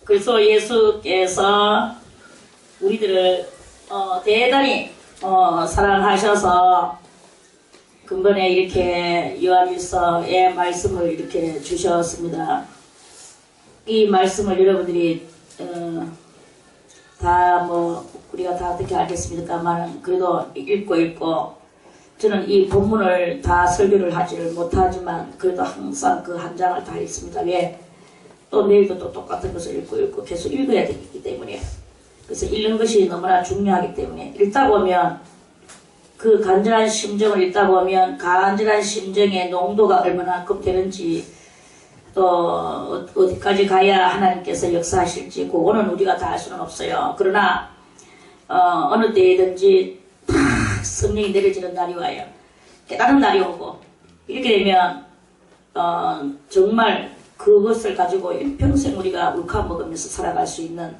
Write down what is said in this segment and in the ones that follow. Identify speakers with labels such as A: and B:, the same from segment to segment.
A: 그래서 예수께서 우리들을 대단히 사랑하셔서 근본에 이렇게 요한일서의 말씀을 이렇게 주셨습니다. 이 말씀을 여러분들이 다 우리가 다 어떻게 알겠습니까만 그래도 읽고 저는 이 본문을 다 설교를 하지를 못하지만 그래도 항상 그 한 장을 다 읽습니다. 왜? 또 내일도 또 똑같은 것을 읽고 계속 읽어야 되기 때문에. 그래서 읽는 것이 너무나 중요하기 때문에 읽다 보면 그 간절한 심정을 읽다 보면 간절한 심정의 농도가 얼마나큼 되는지 또 어디까지 가야 하나님께서 역사하실지 그거는 우리가 다 알 수는 없어요. 그러나 어느 때든지 다 성령이 내려지는 날이 와요. 깨달은 날이 오고 이렇게 되면 정말 그것을 가지고 일평생 우리가 울컥먹으면서 살아갈 수 있는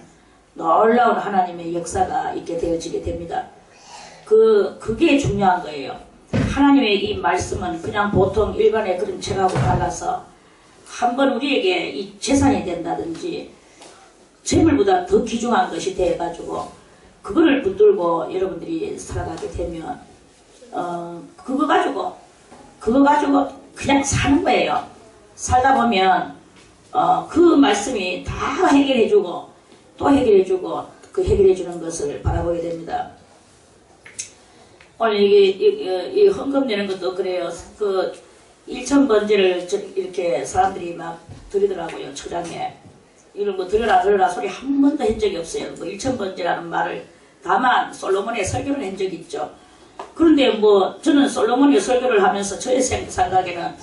A: 놀라운 하나님의 역사가 있게 되어지게 됩니다. 그게 중요한 거예요. 하나님의 이 말씀은 그냥 보통 일반의 그런 책하고 달라서 한번 우리에게 이 재산이 된다든지 재물보다 더 귀중한 것이 돼가지고 그거를 붙들고 여러분들이 살아가게 되면 그거 가지고 그냥 사는 거예요. 살다 보면 그 말씀이 다 해결해주고 또 해결해주고 그 해결해주는 것을 바라보게 됩니다. 오늘 이 헌금 내는 것도 그래요. 그 1,000번제를 이렇게 사람들이 막 드리더라고요. 처장에. 이걸 드려라 소리 한 번도 한 적이 없어요. 1,000번제라는 말을 다만 솔로몬의 설교를 한 적이 있죠. 그런데 저는 솔로몬의 설교를 하면서 저의 생각에는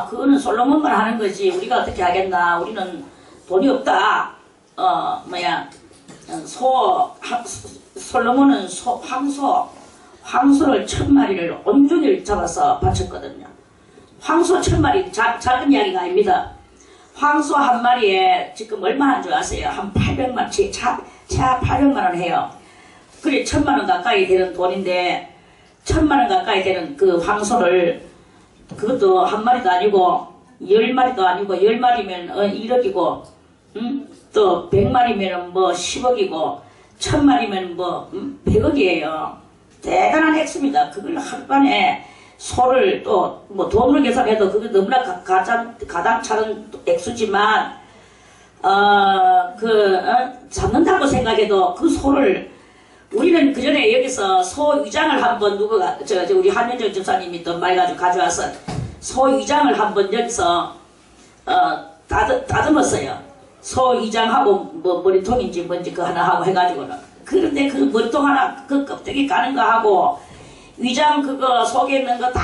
A: 그거는 솔로몬만 하는 거지 우리가 어떻게 하겠나. 우리는 돈이 없다. 솔로몬은 황소를 1,000마리를 온종일 잡아서 바쳤거든요. 황소 1,000마리 작은 이야기가 아닙니다. 황소 한 마리에 지금 얼마 하는 줄 아세요? 한 800만, 차 800만 원 해요. 그래 1,000만 원 가까이 되는 돈인데 1,000만 원 가까이 되는 그 황소를 그것도 한 마리도 아니고 10마리도 아니고 10마리면 1억이고 또 100마리면 10억이고 1,000마리면 100억이에요. 대단한 액수입니다. 그걸 하루만에 소를 또 돈으로 계산해도 그게 너무나 가당찮은 액수지만 잡는다고 생각해도 그 소를 우리는 그 전에 여기서 소 위장을 한번 우리 한윤정 집사님이 또 말가지고 가져와서 소 위장을 한번 여기서 다듬었어요. 소 위장하고 머리통인지 뭔지 그 하나 하고 해가지고는. 그런데 그 머리통 하나 그 껍데기 까는 거 하고 위장 그거 속에 있는 거 다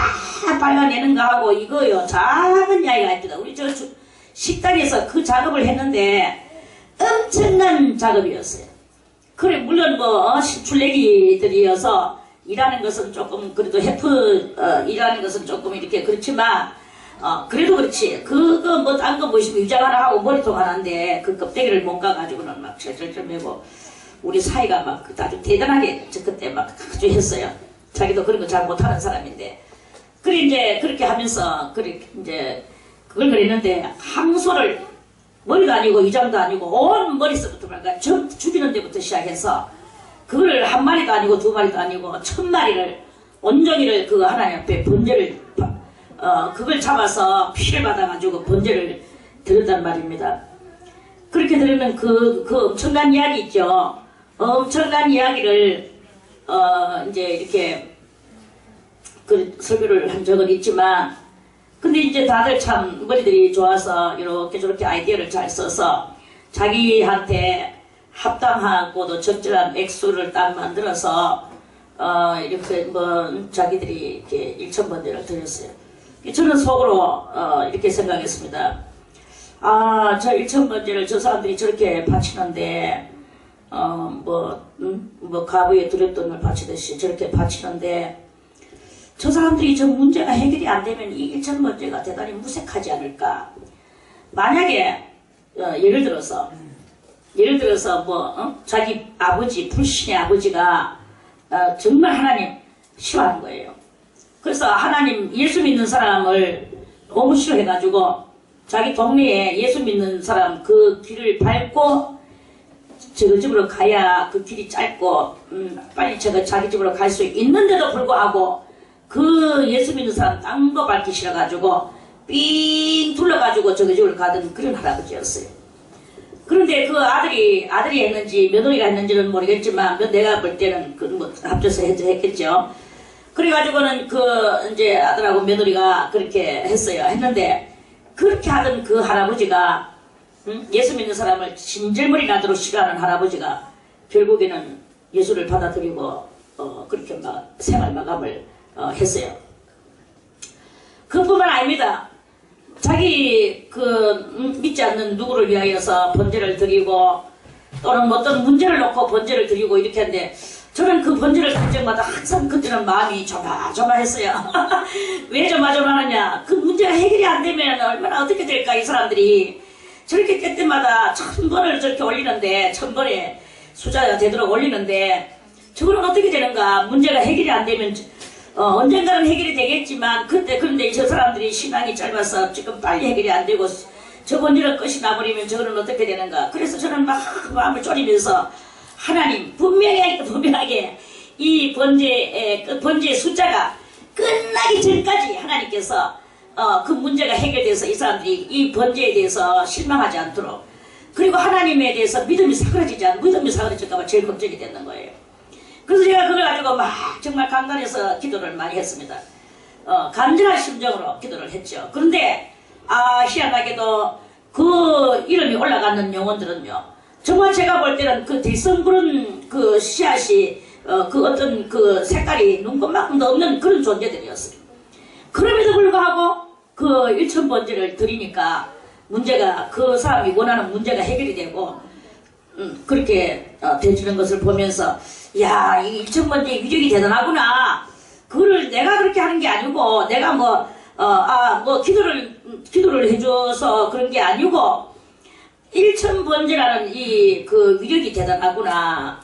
A: 빨아내는 거 하고 이거요. 작은 이야기가 있습니다. 우리 저 식당에서 그 작업을 했는데 엄청난 작업이었어요. 그래 물론 신출내기들이어서 일하는 것은 조금 그래도 일하는 것은 조금 이렇게 그렇지만 그래도 그렇지. 그거 딴 거 보시면 위장 하나 하고 머리통 하나인데 그 껍데기를 못 가가지고는 막 철철철 매고 우리 사이가 막 아주 대단하게 그때 막 아주 했어요. 자기도 그런 거 잘 못하는 사람인데. 그래 이제 그렇게 하면서 이제 그걸 그랬는데 황소를 머리도 아니고 위장도 아니고 온 머리서부터 말까 죽이는 데부터 시작해서 그걸 한 마리도 아니고 두 마리도 아니고 1,000마리를 온종일을 그 하나님 앞에 번제를 그걸 잡아서 피를 받아가지고 번제를 드렸단 말입니다. 그렇게 드리는 그 엄청난 이야기 있죠. 엄청난 이야기를 이제 이렇게 그 설교를 한 적은 있지만 근데 이제 다들 참 머리들이 좋아서 이렇게 저렇게 아이디어를 잘 써서 자기한테 합당하고도 적절한 액수를 딱 만들어서 이렇게 자기들이 이렇게 1,000번제를 드렸어요. 저는 속으로 이렇게 생각했습니다. 저 1,000번제를 저 사람들이 저렇게 바치는데 가부에 두렵돈을 바치듯이 저렇게 바치는데 저 사람들이 저 문제가 해결이 안 되면 이 1,000번제가 대단히 무색하지 않을까. 만약에 예를 들어서 자기 아버지 불신의 아버지가 정말 하나님 싫어하는 거예요. 그래서 하나님 예수 믿는 사람을 너무 싫어해가지고 자기 동네에 예수 믿는 사람 그 길을 밟고 저 집으로 가야 그 길이 짧고 빨리 자기 집으로 갈 수 있는데도 불구하고 그 예수 믿는 사람 딴 거 밟기 싫어가지고 삥 둘러가지고 저 집으로 가던 그런 할아버지였어요. 그런데 그 아들이 했는지 며느리가 했는지는 모르겠지만 내가 볼 때는 그 뭐 합쳐서 했겠죠. 그래가지고는 그 이제 아들하고 며느리가 그렇게 했는데 그렇게 하던 그 할아버지가 예수 믿는 사람을 진절머리 나도록 싫어하는 할아버지가 결국에는 예수를 받아들이고 그렇게 막 생활 마감을 했어요. 그뿐만 아닙니다. 자기 믿지 않는 누구를 위하여서 번제를 드리고 또는 어떤 문제를 놓고 번제를 드리고 이렇게 하는데 저는 그 번제를 들 때마다 항상 그때는 마음이 조마조마했어요. 왜 조마조마하냐? 그 문제가 해결이 안 되면 얼마나 어떻게 될까 이 사람들이. 저렇게 깰 때마다 1000번을 저렇게 올리는데 1000번에 숫자가 되도록 올리는데 저거는 어떻게 되는가? 문제가 해결이 안 되면 언젠가는 해결이 되겠지만 그런데 저 사람들이 신앙이 짧아서 지금 빨리 해결이 안 되고 저 번제를 끝이 나버리면 저거는 어떻게 되는가? 그래서 저는 막 마음을 졸이면서 하나님 분명하게 이 번제의 숫자가 끝나기 전까지 하나님께서 그 문제가 해결돼서 이 사람들이 이 번제에 대해서 실망하지 않도록 그리고 하나님에 대해서 믿음이 사그라질까봐 제일 걱정이 되는 거예요. 그래서 제가 그걸 가지고 막 정말 간간해서 기도를 많이 했습니다. 간절한 심정으로 기도를 했죠. 그런데 희한하게도 그 이름이 올라가는 영혼들은요. 정말 제가 볼 때는 그 들성부른 그 씨앗이 그 어떤 그 색깔이 눈꽃만큼도 없는 그런 존재들이었어요. 그럼에도 불구하고 그 1000번제를 드리니까 문제가 그 사람이 원하는 문제가 해결이 되고 그렇게 되주는 것을 보면서 야, 이 1000번제의 위력이 대단하구나. 그거를 내가 그렇게 하는 게 아니고 내가 기도를 해줘서 그런 게 아니고 1000번제라는 그 위력이 대단하구나.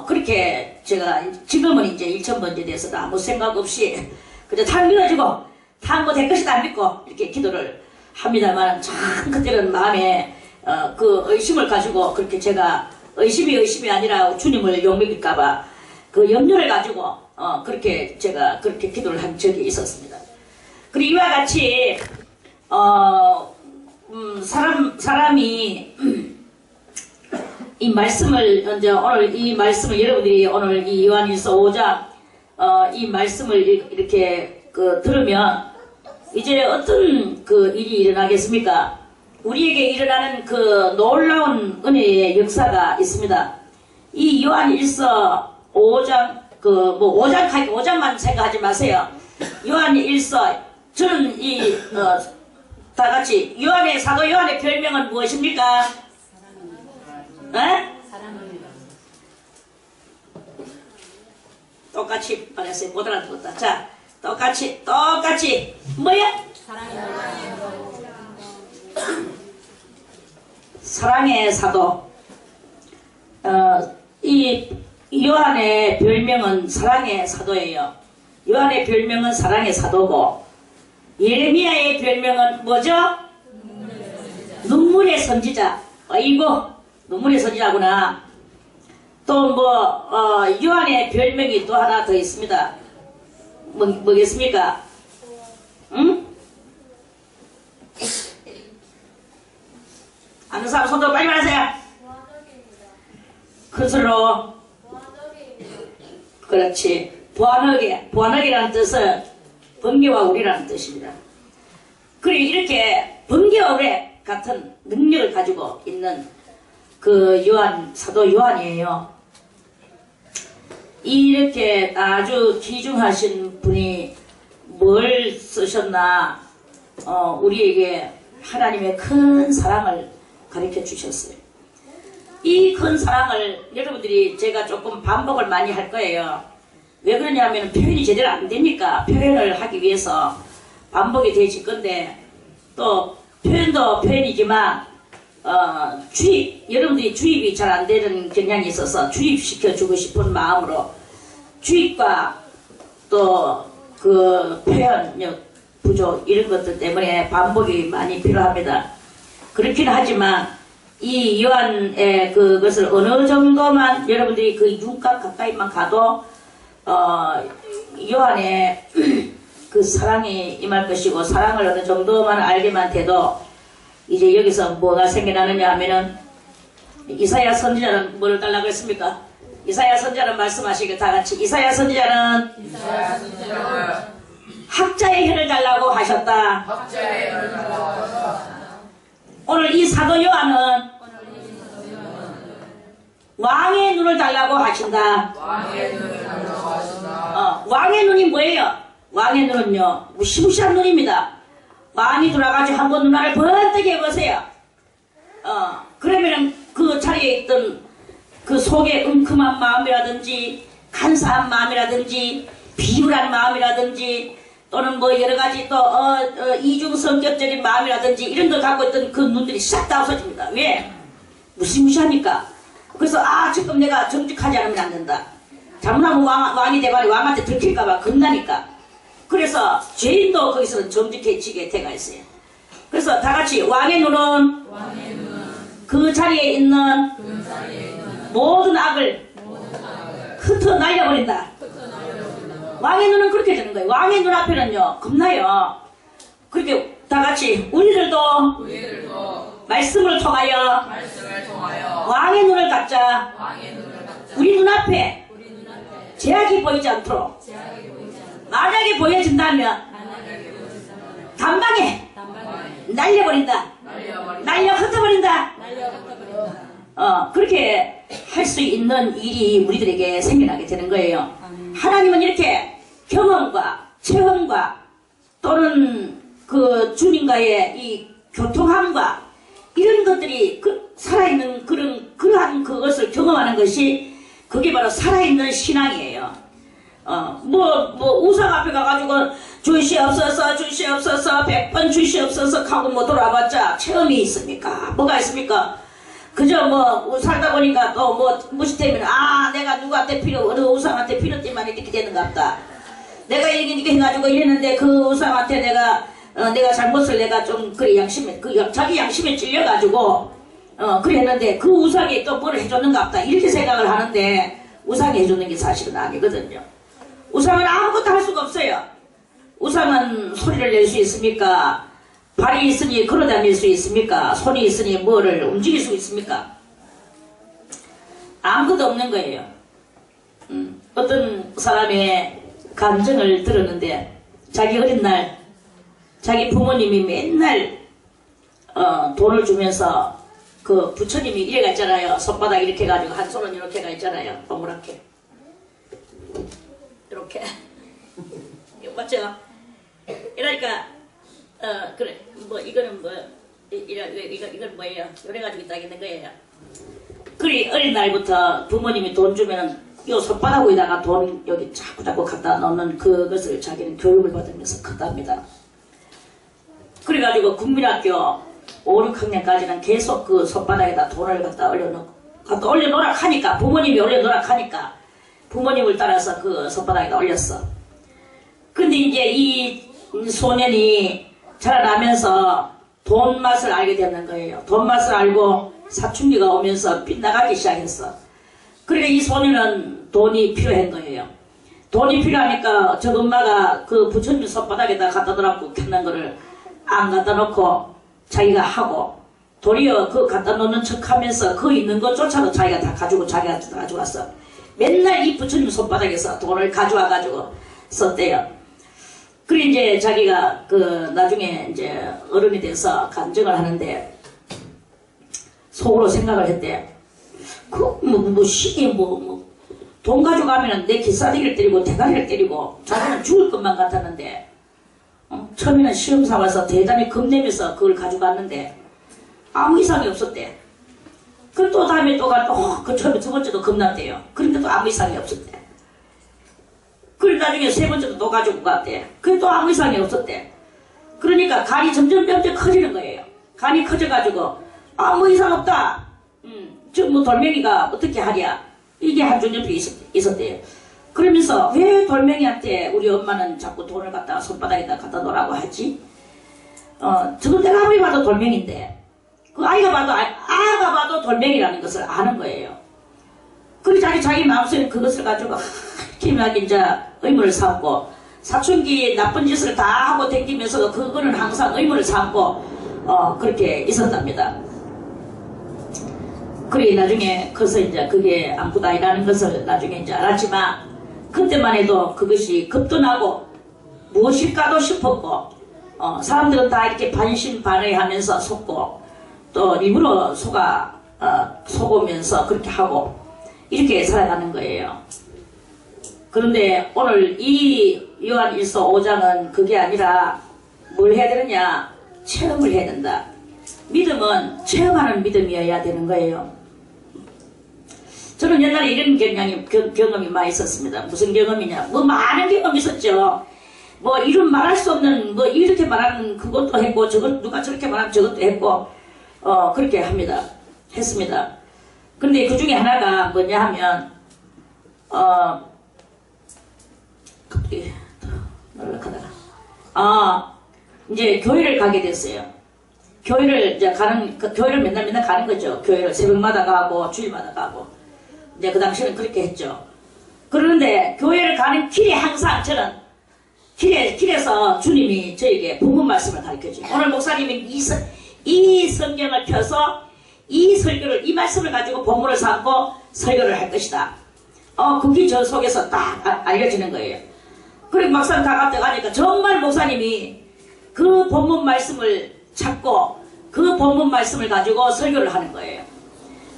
A: 그렇게 제가 지금은 이제 1000번제에 대해서도 아무 생각 없이 그저 다 믿어지고 다 뭐 될 것이다 안 믿고 이렇게 기도를 합니다만 참 그때는 마음에 그 의심을 가지고 그렇게 제가 의심이 아니라 주님을 욕먹일까봐 그 염려를 가지고 그렇게 제가 그렇게 기도를 한 적이 있었습니다. 그리고 이와 같이 사람이 이 말씀을 이제 오늘 이 말씀을 여러분들이 오늘 이 요한일서 5장 이 말씀을 이렇게 들으면 이제 어떤 그 일이 일어나겠습니까? 우리에게 일어나는 그 놀라운 은혜의 역사가 있습니다. 이 요한일서 5장 5장만 생각하지 마세요. 요한일서 저는 다 같이 사도 요한의 별명은 무엇입니까? 똑같이 말했어요. 못 알아듣었다. 자, 똑같이 뭐야? 사랑의 사도. 이 요한의 별명은 사랑의 사도예요. 요한의 별명은 사랑의 사도고 예레미야의 별명은 뭐죠? 눈물의 선지자. 아이고 눈물의 선지자구나. 또 요한의 별명이 또 하나 더 있습니다. 뭐겠습니까? 응? 아는 사람 손들어 빨리 말하세요. 큰 소리로. 그렇지. 보안하게라는 뜻은 번개와 우리라는 뜻입니다. 그리고 이렇게 번개와 우리 같은 능력을 가지고 있는 그 사도 요한이에요. 이렇게 아주 귀중하신 분이 뭘 쓰셨나? 우리에게 하나님의 큰 사랑을 가르쳐 주셨어요. 이 큰 사랑을 여러분들이 제가 조금 반복을 많이 할 거예요. 왜 그러냐면 표현이 제대로 안 되니까 표현을 하기 위해서 반복이 되실 건데 또 표현도 표현이지만 여러분들이 주입이 잘 안 되는 경향이 있어서 주입시켜 주고 싶은 마음으로 주입과 또 그 표현 부족 이런 것들 때문에 반복이 많이 필요합니다. 그렇긴 하지만 이 요한의 그것을 어느 정도만 여러분들이 그 윤곽 가까이만 가도 요한의 그 사랑이 임할 것이고 사랑을 어느 정도만 알게만 돼도 이제 여기서 뭐가 생겨나느냐 하면은 이사야 선지자는 뭐를 달라고 했습니까? 이사야 선지자는 말씀하시길 다같이 이사야 선지자는 학자의 혀를 달라고 하셨다. 오늘 이 사도 요한은 왕의 눈을 달라고 하신다. 왕의 눈이 뭐예요? 왕의 눈은요 무시무시한 눈입니다. 왕이 돌아가지고 한번 눈알을 번뜩 해보세요. 그러면은 그 자리에 있던 그 속에 은큼한 마음이라든지 간사한 마음이라든지 비굴한 마음이라든지 또는 뭐 여러가지 또 이중성격적인 마음이라든지 이런 걸 갖고 있던 그 눈들이 싹 다 없어집니다. 왜? 무시무시하니까. 그래서 지금 내가 정직하지 않으면 안 된다. 잘못하면 왕이 돼가지고 왕한테 들킬까봐 겁나니까. 그래서 죄인도 거기서는 정직해지게 돼가 있어요. 그래서 다같이 왕의 눈은 그 자리에 있는 모든 악을 흩어 날려버린다. 왕의 눈은 그렇게 되는 거예요. 왕의 눈 앞에는요 겁나요. 그렇게 다같이 우리들도 말씀을 통하여 왕의 눈을 갖자. 우리 눈앞에 제약이 보이지 않도록 만약에 보여진다면 단방에 날려버린다. 날려 흩어버린다. 그렇게 할 수 있는 일이 우리들에게 생겨나게 되는 거예요. 하나님은 이렇게 경험과 체험과 또는 그 주님과의 이 교통함과 이런 것들이 살아있는 그러한 그것을 경험하는 것이 그게 바로 살아있는 신앙이에요. 우상 앞에 가가지고 주시옵소서 100번 주시옵소서 하고 돌아봤자 체험이 있습니까? 뭐가 있습니까? 그저 살다 보니까 또 무시되면 내가 누구한테 어느 우상한테 필요때만 이렇게 되는가 보다. 내가 이렇게 해가지고 이랬는데 그 우상한테 내가 잘못을 내가 좀 자기 양심에 찔려가지고 그래 했는데 그 우상이 또 뭘 해줬는가 보다 이렇게 생각을 하는데 우상이 해주는 게 사실은 아니거든요. 우상은 아무것도 할 수가 없어요. 우상은 소리를 낼 수 있습니까? 발이 있으니 걸어다닐 수 있습니까? 손이 있으니 뭐를 움직일 수 있습니까? 아무것도 없는 거예요. 어떤 사람의 감정을 들었는데 자기 어린 날 자기 부모님이 맨날 돈을 주면서 그 부처님이 이래가 있잖아요. 손바닥 이렇게 해가지고 한 손은 이렇게가 있잖아요. 동그랗게 이렇게 맞죠? 이러니까 그래 이거는 이건 뭐예요? 이래가지고 딱 있는 거예요. 그래 어린 날부터 부모님이 돈 주면은 요 손바닥 위에다가 돈 여기 자꾸 갖다 넣는 그것을 자기는 교육을 받으면서 컸답니다. 그래가지고 국민학교 5, 6학년까지는 계속 그 손바닥에다 돈을 갖다 올려놓으라 하니까 부모님이 올려놓으라 하니까 부모님을 따라서 그 손바닥에다 올렸어. 근데 이제 이 소년이 자라나면서 돈 맛을 알게 되는 거예요. 돈 맛을 알고 사춘기가 오면서 빗나가기 시작했어. 그러니까 이 소년은 돈이 필요한 거예요. 돈이 필요하니까 저 엄마가 그 부처님 손바닥에다 갖다 놓고 켰는 거를 안 갖다 놓고 자기가 하고 도리어 그 갖다 놓는 척 하면서 그 있는 것조차도 자기가 다 가지고 자기가 다 가져왔어. 맨날 이 부처님 손바닥에서 돈을 가져와가지고 썼대요. 그래 이제 자기가 나중에 이제 어른이 돼서 간증을 하는데 속으로 생각을 했대. 돈 가져가면은 내 기싸대기를 때리고 대가리를 때리고 자기는 죽을 것만 같았는데 처음에는 시험 삼아서 대단히 겁내면서 그걸 가져갔는데 아무 이상이 없었대. 그럼 또 다음에 그 처음에 두 번째도 겁났대요. 그런데 또 아무 이상이 없었대. 그리고 나중에 세 번째도 또 가지고 갔대. 그래 또 아무 이상이 없었대. 그러니까 간이 점점 커지는 거예요. 간이 커져가지고 아무 이상 없다. 돌멩이가 어떻게 하랴. 이게 한중 옆에 있었대요. 그러면서 왜 돌멩이한테 우리 엄마는 자꾸 돈을 갖다가 손바닥에다 갖다 놓으라고 하지? 저도 내가 아무리 봐도 돌멩인데 그 아이가 봐도 돌멩이라는 것을 아는 거예요. 그리고 자기 마음속에 그것을 가지고 기묘하게 이제 의문을 삼고 사춘기 나쁜 짓을 다 하고 댕기면서도 그거는 항상 의문을 삼고 그렇게 있었답니다. 그래 나중에 커서 이제 그게 아무것도아니라는 것을 나중에 이제 알았지만 그때만 해도 그것이 겁도 나고 무엇일까도 싶었고 사람들은 다 이렇게 반신반의하면서 속고 또 일부러 속으면서 그렇게 하고 이렇게 살아가는 거예요. 그런데 오늘 이 요한 1서 5장은 그게 아니라 뭘 해야 되느냐? 체험을 해야 된다. 믿음은 체험하는 믿음이어야 되는 거예요. 저는 옛날에 이런 경험이 많이 있었습니다. 무슨 경험이냐? 뭐 많은 경험이 있었죠. 뭐 이런 말할 수 없는 뭐 이렇게 말하는 그것도 했고 누가 저렇게 말하면 저것도 했고 그렇게 했습니다. 그런데 그 중에 하나가 뭐냐 하면 갑자기 연락하다가 이제 교회를 가게 됐어요. 교회를 교회를 맨날 가는 거죠. 교회를 새벽마다 가고 주일마다 가고 이제 그 당시에는 그렇게 했죠. 그러는데 교회를 가는 길에 항상 저는 길에서 주님이 저에게 본문 말씀을 가르쳐줘요. 오늘 목사님이 이 성경을 펴서 이 말씀을 가지고 본문을 삼고 설교를 할 것이다. 그게 저 속에서 딱 알려지는 거예요. 그리고 막상 가니까 정말 목사님이 그 본문 말씀을 찾고 그 본문 말씀을 가지고 설교를 하는 거예요.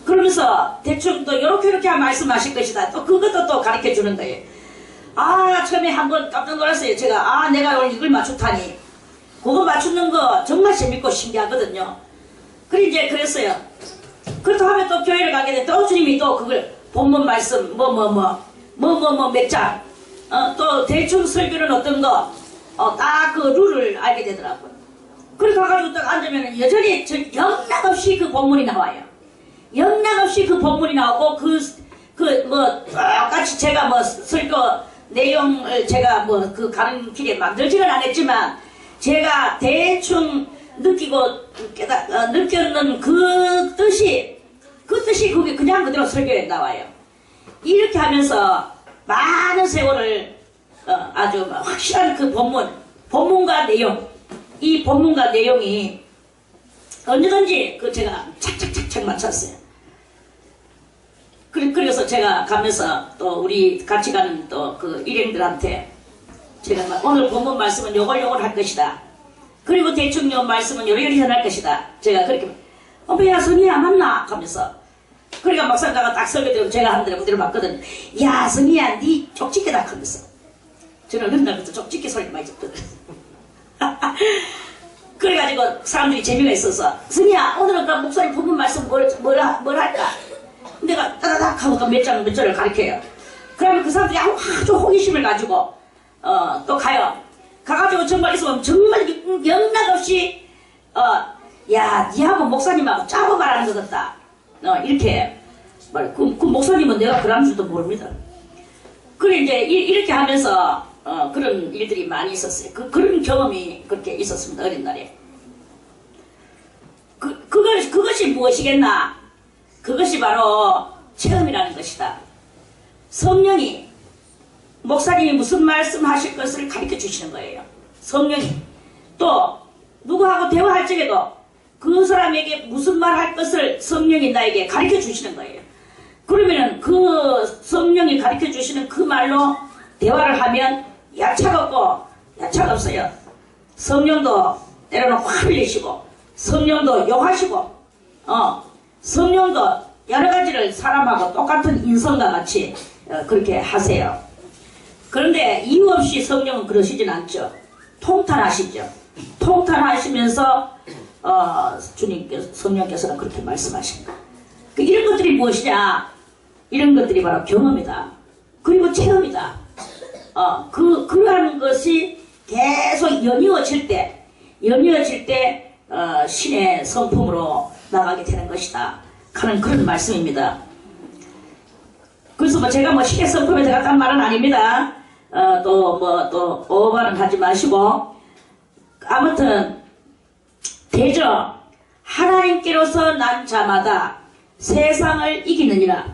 A: 그러면서 대충 또 요렇게 말씀하실 것이다. 또 그것도 또 가르쳐 주는 거예요. 처음에 한번 깜짝 놀랐어요. 제가 내가 오늘 이걸 맞추다니. 그거 맞추는 거 정말 재밌고 신기하거든요. 그랬어요. 그렇다고 하면 또 교회를 가게 돼. 또 주님이 또 그걸 본문 말씀 몇 장 또 대충 설교는 어떤 거 딱 그 룰을 알게 되더라고요. 그래서 가가지고 딱 앉으면 여전히 영락없이 그 본문이 나와요. 영락없이 그 본문이 나오고 똑같이 제가 설교 내용을 제가 그 가는 길에 만들지는 않았지만 제가 대충 느꼈는 그 뜻이 그게 그냥 그대로 설교에 나와요. 이렇게 하면서 많은 세월을 아주 확실한 그 본문과 내용, 이 본문과 내용이 언제든지 제가 착착착착 맞췄어요. 그래서 제가 가면서 또 우리 같이 가는 또 그 일행들한테 제가 오늘 본문 말씀은 요걸 할 것이다. 그리고 대충 요 말씀은 요리 전할 것이다. 제가 그렇게 야 성희야 맞나? 하면서 그러니까 막상가가 딱 설교 들으면 제가 한 대로 그대로 봤거든. 야 성희야 니 쪽집게다 하면서 저는 그날부터 쪽집게 소리 많이 듣거든. 그래가지고 사람들이 재미가 있어서 성희야 오늘은 그럼 목사님 본문 말씀 뭘 할까? 내가 따다닥 하고 몇 절을 가르쳐요. 그러면 그 사람들이 아주 호기심을 가지고 또 가요. 가가지고 정말 있으면 정말 영락없이 야 니하고 목사님하고 짜고 말하는 것 같다. 이렇게 그 목사님은 내가 그런 줄도 모릅니다. 그래 이제 이렇게 하면서 그런 일들이 많이 있었어요. 그런 경험이 그렇게 있었습니다. 어린 날에. 그것이 무엇이겠나? 그것이 바로 체험이라는 것이다. 성령이 목사님이 무슨 말씀하실 것을 가르쳐 주시는 거예요. 성령이 또 누구하고 대화할 적에도 그 사람에게 무슨 말 할 것을 성령이 나에게 가르쳐 주시는 거예요. 그러면은 그 성령이 가르쳐 주시는 그 말로 대화를 하면 야차가 없고 야차가 없어요. 성령도 때로는 화를 내시고 성령도 욕하시고 성령도 여러 가지를 사람하고 똑같은 인성과 같이 그렇게 하세요. 그런데 이유 없이 성령은 그러시진 않죠. 통탄하시죠. 통탄하시면서 성령께서는 그렇게 말씀하십니다. 이런 것들이 무엇이냐? 이런 것들이 바로 경험이다. 그리고 체험이다. 그러한 것이 계속 연이어질 때 신의 성품으로 나가게 되는 것이다 하는 그런 말씀입니다. 그래서 뭐 제가 뭐 시계 성품에 들어갔단 말은 아닙니다. 또 오버는 하지 마시고. 아무튼, 대저, 하나님께로서 난 자마다 세상을 이기느니라.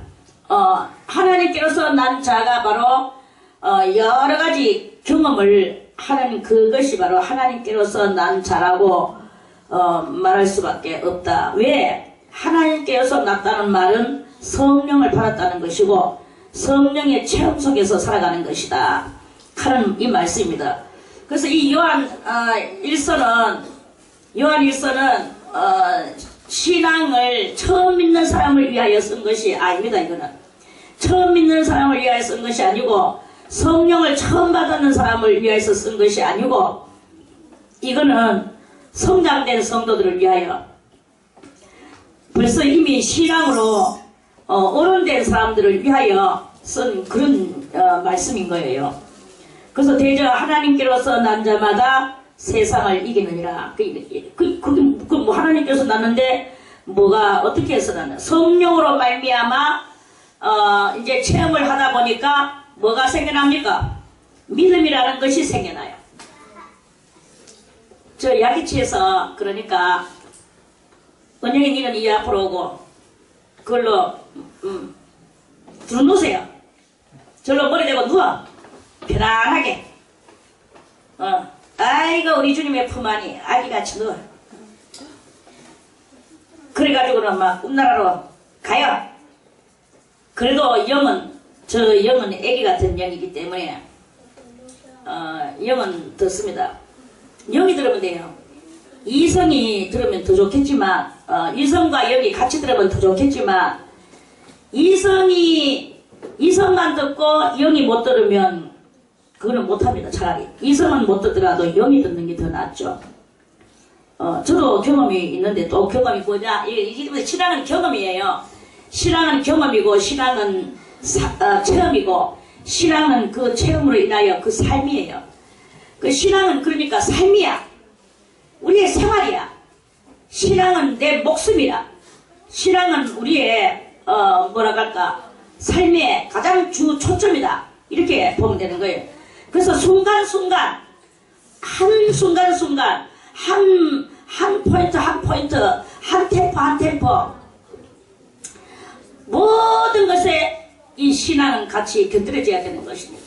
A: 하나님께로서 난 자가 바로, 여러 가지 경험을 하는 그것이 바로 하나님께로서 난 자라고, 말할 수밖에 없다. 왜? 하나님께서 났다는 말은 성령을 받았다는 것이고 성령의 체험 속에서 살아가는 것이다 하는 이 말씀입니다. 그래서 이 요한 1서는 신앙을 처음 믿는 사람을 위하여 쓴 것이 아닙니다. 이거는 처음 믿는 사람을 위하여 쓴 것이 아니고 성령을 처음 받는 사람을 위하여서 쓴 것이 아니고 이거는 성장된 성도들을 위하여 벌써 이미 신앙으로 어른된 사람들을 위하여 쓴 그런 말씀인 거예요. 그래서 대저 하나님께로서 난 자마다 세상을 이기느니라. 그게 뭐 하나님께서 났는데 뭐가 어떻게 해서 났나? 성령으로 말미암아 이제 체험을 하다 보니까 뭐가 생겨납니까? 믿음이라는 것이 생겨나요. 저 야기치에서 그러니까 은영이 니는 이 앞으로 오고 그걸로 주무세요. 절로 머리 대고 누워 편안하게. 아이고 우리 주님의 품 안이 아기같이 누워. 그래가지고는 막 꿈나라로 가요. 그래도 저 영은 애기 같은 영이기 때문에 영은 듣습니다. 영이 들으면 돼요. 이성이 들으면 더 좋겠지만 이성과 영이 같이 들으면 더 좋겠지만 이성만 듣고 영이 못 들으면 그거는 못합니다. 차라리 이성은 못 듣더라도 영이 듣는 게 더 낫죠. 저도 경험이 있는데 또 경험이 뭐냐, 이게 신앙은 경험이에요. 신앙은 경험이고 신앙은 체험이고 신앙은 그 체험으로 인하여 그 삶이에요. 그 신앙은 그러니까 삶이야. 우리의 생활이야. 신앙은 내 목숨이라. 신앙은 우리의 뭐랄까 삶의 가장 주 초점이다. 이렇게 보면 되는 거예요. 그래서 순간순간 한순간순간 한 포인트 한 포인트 한 템포 한 템포 모든 것에 이 신앙은 같이 곁들여져야 되는 것입니다.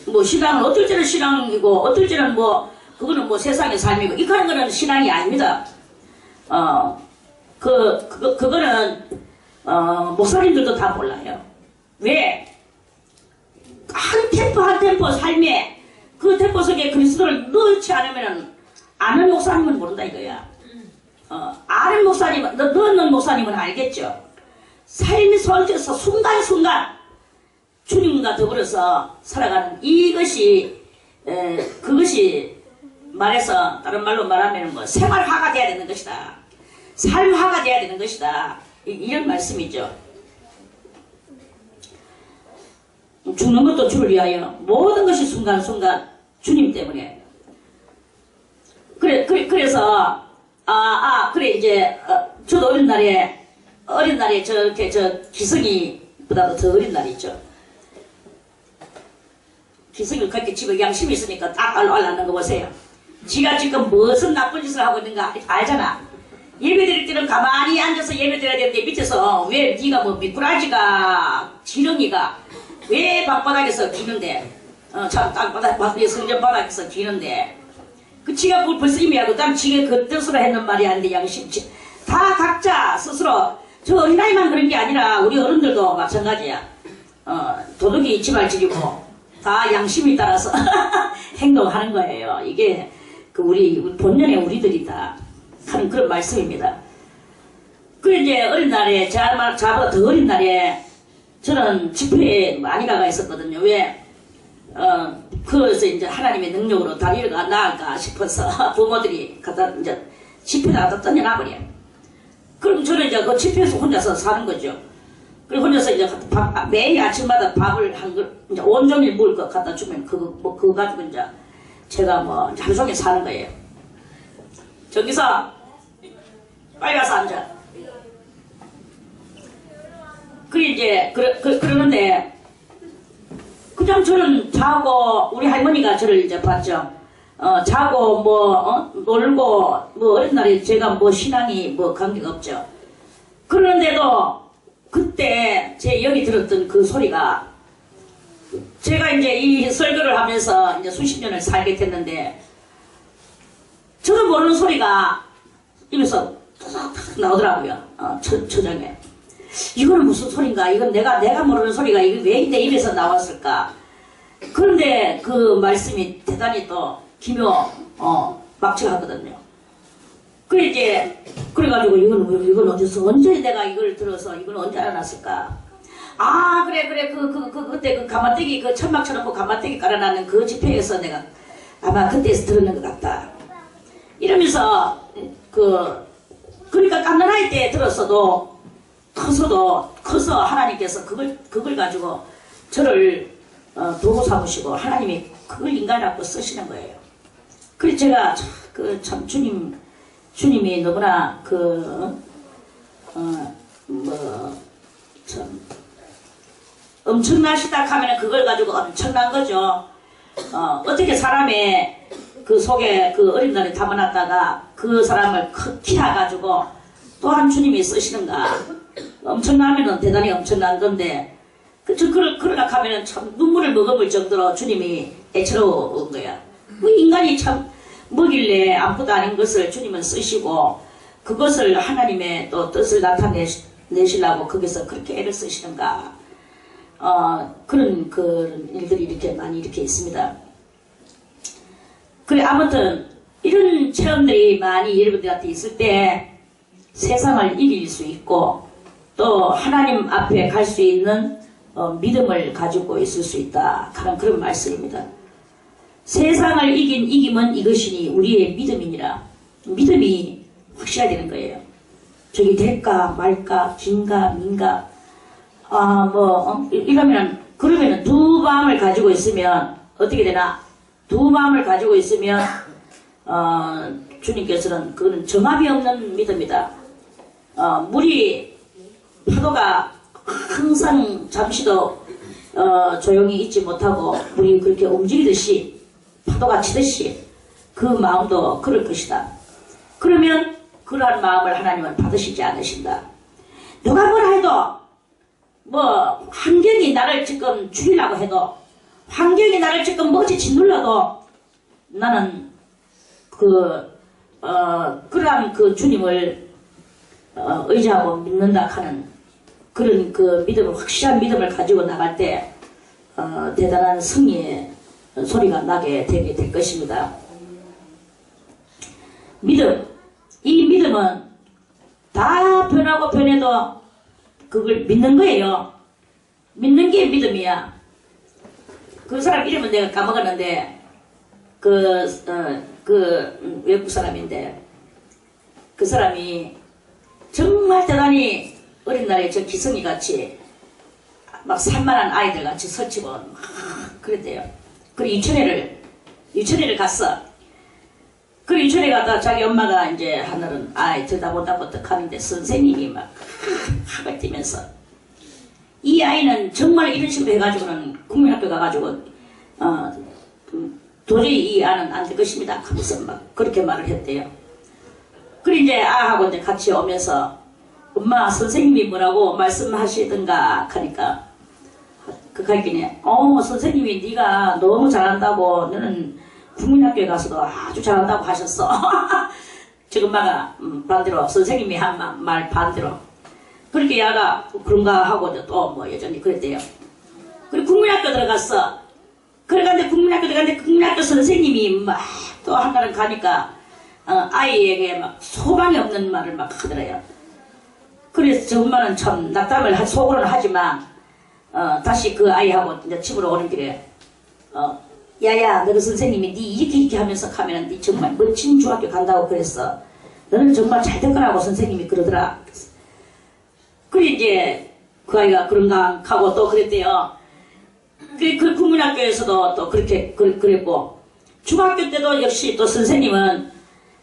A: 뭐 신앙은 어떨 때는 신앙이고 어떨 때는 뭐 그거는 뭐 세상의 삶이고 이거는 거는 신앙이 아닙니다. 그거는 목사님들도 다 몰라요. 왜? 한 템포 한 템포 삶에 그 템포 속에 그리스도를 넣지 않으면 아는 목사님은 모른다 이거야. 아는 목사님은 넣는 목사님은 알겠죠. 삶의 속에서 순간순간 주님과 더불어서 살아가는 이것이 그것이 말해서 다른 말로 말하면 뭐 생활화가 돼야 되는 것이다. 삶화가 돼야 되는 것이다. 이런 말씀이죠. 죽는 것도 주를 위하여 모든 것이 순간순간 주님 때문에. 그래서 그래 이제 저도 어린 날에 저렇게 기성이보다도 더 어린 날이 있죠. 기성이 그렇게 집에 양심이 있으니까 딱 알라는 거 보세요. 지가 지금 무슨 나쁜 짓을 하고 있는가 알잖아. 예배 드릴 때는 가만히 앉아서 예배 드려야 되는데 밑에서 왜 네가 뭐 미꾸라지가 지렁이가 왜 방바닥에서 기는데 참 땅바닥 성전 바닥에서 기는데 그 지가 그걸 벌써 이미 알고 난 지가 그 뜻으로 했는 말이 아닌데 양심 다 각자 스스로 저 어린아이만 그런 게 아니라 우리 어른들도 마찬가지야. 도둑이 지발질이고 다 양심이 따라서 행동하는 거예요. 이게 그 우리 본연의 우리들이다 하는 그런 말씀입니다. 그 이제 어린 날에 저보다 더 어린 날에 저는 집회에 많이 나가 있었거든요. 왜? 그래서 이제 하나님의 능력으로 다리를 나갈까 싶어서 부모들이 갖다 이제 집회다 갖다 던져놔버려. 그럼 저는 이제 그 집회에서 혼자서 사는 거죠. 그리고 혼자서 이제 매일 아침마다 밥을 한 그릇, 이제 온종일 먹을 거 갖다 주면 그거 가지고 이제 제가 뭐 하루 종일 사는 거예요. 저기서 빨리 와서 앉아. 그러는데, 그냥 저는 자고, 우리 할머니가 저를 이제 봤죠. 자고, 놀고, 어린 날에 제가 신앙이 관계가 없죠. 그런데도, 그때 제 여기 들었던 그 소리가, 제가 이제 이 설교를 하면서 이제 수십 년을 살게 됐는데, 저도 모르는 소리가 입에서 탁탁 나오더라고요. 처장에. 이거는 무슨 소린가? 이건 내가 모르는 소리가 이게 왜 내 입에서 나왔을까? 그런데 그 말씀이 대단히 또 막측하거든요. 그래가지고 이건 어디서, 언제 내가 이걸 들어서 이건 언제 알아놨을까? 아, 그래, 그때 그 가마떼기, 그 천막처럼 그 가마떼기 깔아놨는 그 집회에서 내가 아마 그때에서 들었는 것 같다. 이러면서, 그러니까 깐난아이 때 들었어도, 커서 하나님께서 그걸 가지고 저를, 도구 삼으시고 하나님이 그걸 인간이라고 쓰시는 거예요. 그래서 제가 참 주님이 너무나 엄청나시다 하면 그걸 가지고 엄청난 거죠. 어떻게 사람의 그 속에 그 어린 날에 담아놨다가 그 사람을 키워가지고 또한 주님이 쓰시는가. 엄청나면은 대단히 엄청난 건데, 그러려고 하면은 참 눈물을 머금을 정도로 주님이 애처로운 거야. 인간이 참 뭐길래 아무것도 아닌 것을 주님은 쓰시고, 그것을 하나님의 또 뜻을 나타내시려고 거기서 그렇게 애를 쓰시는가. 그런 일들이 이렇게 많이 이렇게 있습니다. 그래, 아무튼, 이런 체험들이 많이 여러분들한테 있을 때 세상을 이길 수 있고, 또 하나님 앞에 갈 수 있는 믿음을 가지고 있을 수 있다 하는 그런 말씀입니다. 세상을 이긴 이김은 이것이니 우리의 믿음이니라. 믿음이 확실해야 되는 거예요. 저기 될까 말까 긴가 민가 그러면은 두 마음을 가지고 있으면 어떻게 되나? 두 마음을 가지고 있으면 주님께서는 그거는 정합이 없는 믿음이다. 파도가 항상 잠시도 조용히 있지 못하고 물이 그렇게 움직이듯이 파도가 치듯이 그 마음도 그럴 것이다. 그러면 그러한 마음을 하나님은 받으시지 않으신다. 누가 뭐라 해도 환경이 나를 지금 죽이려고 해도, 환경이 나를 지금 뭐지 짓눌러도 나는 그러한 그 주님을 의지하고 믿는다 하는 그런 믿음을, 확실한 믿음을 가지고 나갈 때 대단한 승리의 소리가 나게 되게 될 것입니다. 믿음, 이 믿음은 다 변하고 변해도 그걸 믿는 거예요. 믿는 게 믿음이야. 그 사람 이름은 내가 까먹었는데 외국 사람인데 그 사람이 정말 대단히 어린 날에 저 기성이 같이 막 산만한 아이들 같이 설치고 막 그랬대요. 그리고 유치원에를 갔어. 그리고 유치원에 갔다 자기 엄마가 이제 하늘은 아이 들다보다 어떡하는데 선생님이 막 학을 뛰면서 이 아이는 정말 이런 식으로 해가지고는 국민학교 가가지고 도저히 이 아는 안 될 것입니다 하면서 막 그렇게 말을 했대요. 그리고 이제 아하고 이제 같이 오면서 엄마 선생님이 뭐라고 말씀하시던가 하니까 그 갈기네 선생님이 네가 너무 잘한다고 너는 국민학교에 가서도 아주 잘한다고 하셨어. 저 엄마가 반대로 선생님이 한 말 반대로 그렇게 야가 그런가 하고 또 여전히 그랬대요. 그리고 국민학교 들어갔어. 그래가지고 국민학교 들어갔는데 국민학교 선생님이 막 또 한가를 가니까 아이에게 막 소망이 없는 말을 막 하더래요. 그래서 저 엄마는 참 낙담을 속으로는 하지만 다시 그 아이하고 이제 집으로 오는 길에 야야 너그 선생님이 네 이렇게 하면서 가면은 네 정말 멋진 중학교 간다고 그랬어. 너는 정말 잘 될 거라고 선생님이 그러더라. 그래 이제 그 아이가 그런가 하고 또 그랬대요. 그 국민학교에서도 또 그렇게 그랬고 중학교 때도 역시 또 선생님은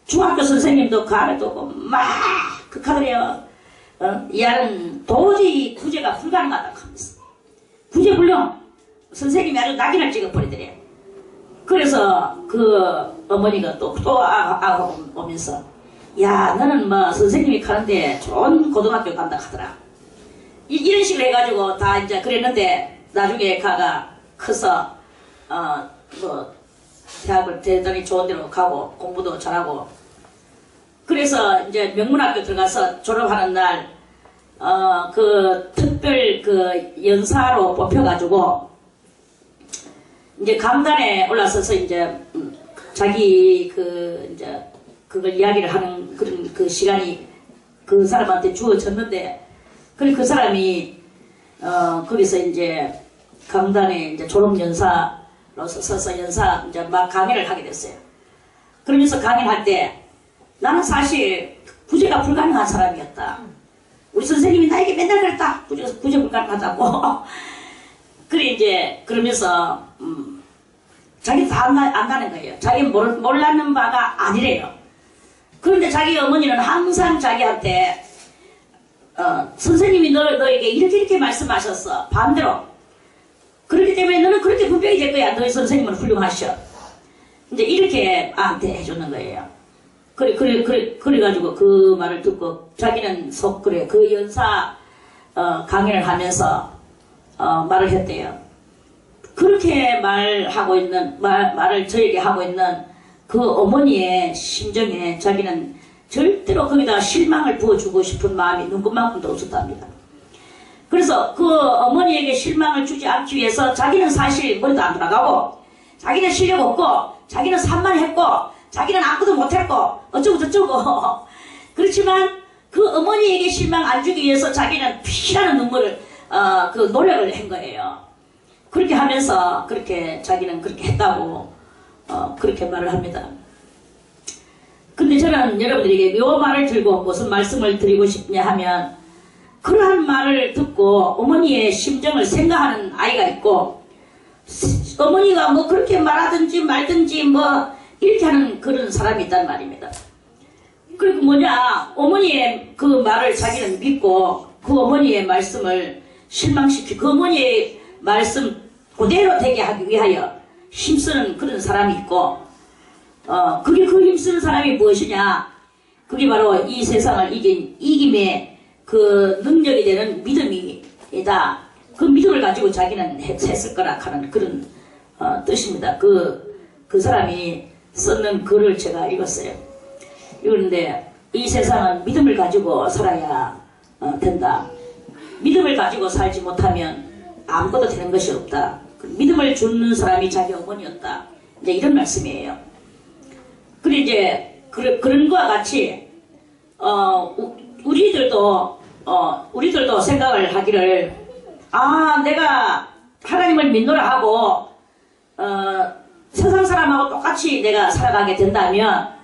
A: 중학교 선생님도 그 안에 또 막 극하더래요. 이 아는 도저히 구제가 불가능하다고 하면서 구제불능 선생님이 아주 낙인을 찍어버리더래요. 그래서 그 어머니가 또 오면서 야 너는 뭐 선생님이 가는데 좋은 고등학교 간다 하더라. 이런 식으로 해가지고 다 이제 그랬는데 나중에 가가 커서 뭐 대학을 대단히 좋은 데로 가고 공부도 잘하고 그래서 이제 명문학교 들어가서 졸업하는 날 그 특별 그 연사로 뽑혀가지고 이제 강단에 올라서서 이제 자기 그 이제 그걸 이야기를 하는 그런 그 시간이 그 사람한테 주어졌는데 그 사람이 거기서 이제 강단에 이제 졸업 연사로서 서서 연사 이제 막 강의를 하게 됐어요. 그러면서 강의를 할 때 나는 사실 구제가 불가능한 사람이었다. 우리 선생님이 나에게 맨날 그랬다. 구제 불가능하다고. 그래 이제 그러면서 자기 다 안다는 거예요. 자기 몰랐는 바가 아니래요. 그런데 자기 어머니는 항상 자기한테 선생님이 너에게 이렇게 말씀하셨어. 반대로. 그렇기 때문에 너는 그렇게 분명히 될 거야. 너희 선생님은 훌륭하셔. 이제 이렇게 나한테 해주는 거예요. 그래가지고 그 말을 듣고 자기는 그 연사 강의를 하면서 말을 했대요. 그렇게 말을 저에게 하고 있는 그 어머니의 심정에 자기는 절대로 거기다 실망을 부어주고 싶은 마음이 눈꽃만큼도 없었답니다. 그래서 그 어머니에게 실망을 주지 않기 위해서 자기는 사실 머리도 안 돌아가고 자기는 실력 없고 자기는 산만했고 자기는 아무것도 못했고 어쩌고 저쩌고 그렇지만 그 어머니에게 실망 안 주기 위해서 자기는 피나는 눈물을 그 노력을 한 거예요. 그렇게 하면서 그렇게 자기는 그렇게 했다고 그렇게 말을 합니다. 근데 저는 여러분들에게 요 말을 들고 무슨 말씀을 드리고 싶냐 하면 그러한 말을 듣고 어머니의 심정을 생각하는 아이가 있고 어머니가 뭐 그렇게 말하든지 말든지 뭐 이렇게 하는 그런 사람이 있단 말입니다. 그리고 뭐냐 어머니의 그 말을 자기는 믿고 그 어머니의 말씀을 실망시키고 그 어머니의 말씀 그대로 되게 하기 위하여 힘쓰는 그런 사람이 있고 그게 그 힘쓰는 사람이 무엇이냐 그게 바로 이 세상을 이긴 이김의 그 능력이 되는 믿음이다. 그 믿음을 가지고 자기는 했을 거라 하는 그런 뜻입니다. 그 사람이 썼는 글을 제가 읽었어요. 그런데 이 세상은 믿음을 가지고 살아야 된다. 믿음을 가지고 살지 못하면 아무것도 되는 것이 없다. 믿음을 주는 사람이 자기 어머니였다. 이제 이런 말씀이에요. 그래 이제 그런 거와 같이 우리들도 생각을 하기를 내가 하나님을 믿노라 하고 세상 사람하고 똑같이 내가 살아가게 된다면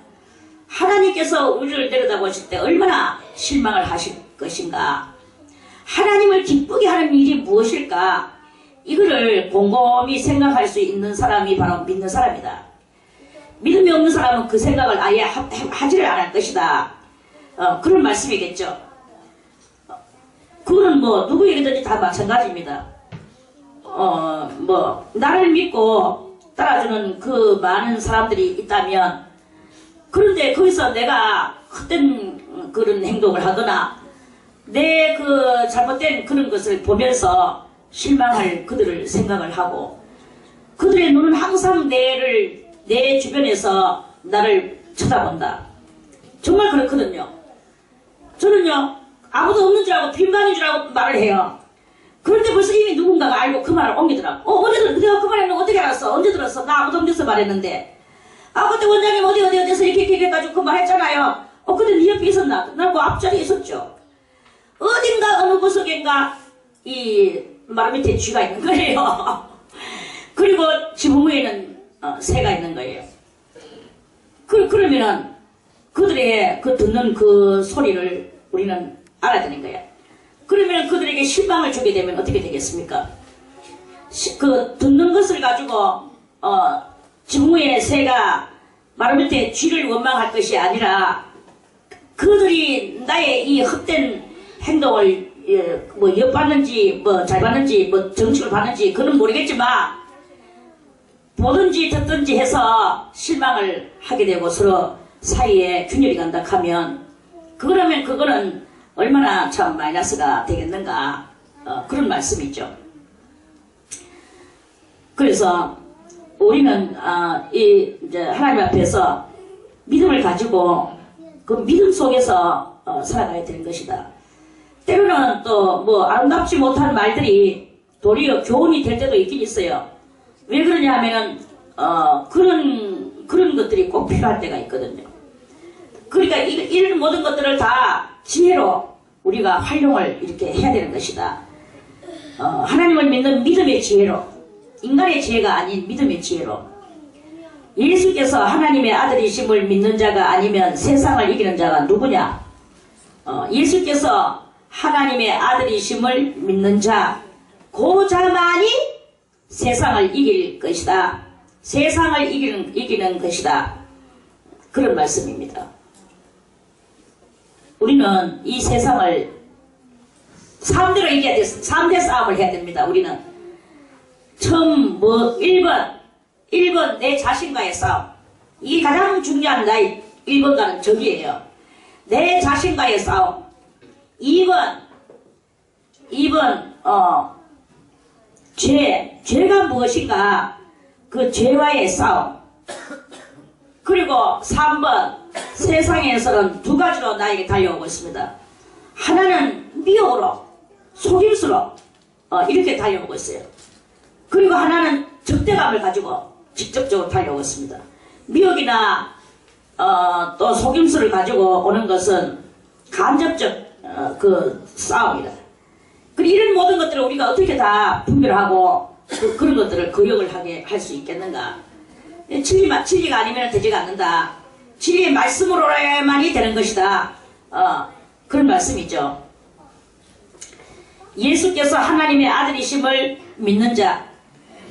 A: 하나님께서 우리를 내려다보실 때 얼마나 실망을 하실 것인가. 하나님을 기쁘게 하는 일이 무엇일까. 이거를 곰곰이 생각할 수 있는 사람이 바로 믿는 사람이다. 믿음이 없는 사람은 그 생각을 아예 하지를 않을 것이다. 그런 말씀이겠죠. 그거는 뭐 누구에게든지 다 마찬가지입니다. 뭐 나를 믿고 따라주는 그 많은 사람들이 있다면 그런데 거기서 내가 헛된 그런 행동을 하거나 내 그 잘못된 그런 것을 보면서 실망할 그들을 생각을 하고 그들의 눈은 항상 내 주변에서 나를 쳐다본다. 정말 그렇거든요. 저는요 아무도 없는 줄 알고 빈방인 줄 알고 말을 해요. 그런데 벌써 이미 누군가가 알고 그 말을 옮기더라고. 언제 들었어? 내가 그 말했는 거 어떻게 알았어? 언제 들었어? 나 아무도 없어서 말했는데. 그때 원장님 어디서 이렇게 해가지고 그 말 했잖아요. 근데 네 옆에 있었나? 난 그 앞자리에 있었죠. 어딘가 어느 구석인가 이 말 밑에 쥐가 있는 거예요. 그리고 지붕 위에는 새가 있는 거예요. 그러면은 그들의 그 듣는 그 소리를 우리는 알아야 되는 거예요. 그러면 그들에게 실망을 주게 되면 어떻게 되겠습니까? 그 듣는 것을 가지고 지붕 위에 새가 마루 밑에 쥐를 원망할 것이 아니라 그들이 나의 이 헛된 행동을 뭐 엿봤는지 뭐 잘 봤는지 뭐 정책을 봤는지 그건 모르겠지만 보든지 듣든지 해서 실망을 하게 되고 서로 사이에 균열이 간다 하면 그러면 그거는 얼마나 참 마이너스가 되겠는가 그런 말씀이죠. 그래서 우리는 이제 하나님 앞에서 믿음을 가지고 그 믿음 속에서 살아가야 되는 것이다. 때로는 또 뭐 아름답지 못한 말들이 도리어 교훈이 될 때도 있긴 있어요. 왜 그러냐 하면은 그런 것들이 꼭 필요할 때가 있거든요. 그러니까 이런 모든 것들을 다 지혜로 우리가 활용을 이렇게 해야 되는 것이다. 하나님을 믿는 믿음의 지혜로, 인간의 지혜가 아닌 믿음의 지혜로. 예수께서 하나님의 아들이심을 믿는 자가 아니면 세상을 이기는 자가 누구냐? 예수께서 하나님의 아들이심을 믿는 자, 그 자만이 세상을 이길 것이다. 세상을 이기는 것이다. 그런 말씀입니다. 우리는 이 세상을 3대로 이겨야 돼. 3대 싸움을 해야 됩니다. 우리는 처음 1번 내 자신과의 싸움. 이게 가장 중요한 나의 1번과는 적이에요. 내 자신과의 싸움. 2번 죄가 무엇인가 그 죄와의 싸움. 그리고 3번 세상에서는 두 가지로 나에게 달려오고 있습니다. 하나는 미혹으로 속임수로 이렇게 달려오고 있어요. 그리고 하나는 적대감을 가지고 직접적으로 달려오고 있습니다. 미혹이나 또 속임수를 가지고 오는 것은 간접적 그 싸움이다. 그리고 이런 모든 것들을 우리가 어떻게 다 분별하고 그런 것들을 거역을 하게 할 수 있겠는가? 진리가 아니면 되지가 않는다. 진리의 말씀으로만이 되는 것이다. 그런 말씀이죠. 예수께서 하나님의 아들이심을 믿는 자.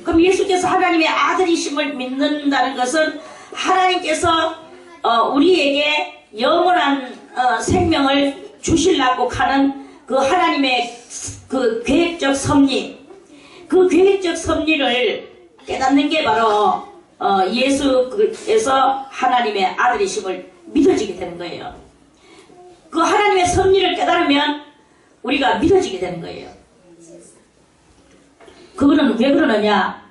A: 그럼 예수께서 하나님의 아들이심을 믿는다는 것은 하나님께서 우리에게 영원한 생명을 주시려고 하는 그 하나님의 그 계획적 섭리, 그 계획적 섭리를 깨닫는 게 바로 예수께서 하나님의 아들이심을 믿어지게 되는 거예요. 그 하나님의 섭리를 깨달으면 우리가 믿어지게 되는 거예요. 그거는 왜 그러느냐?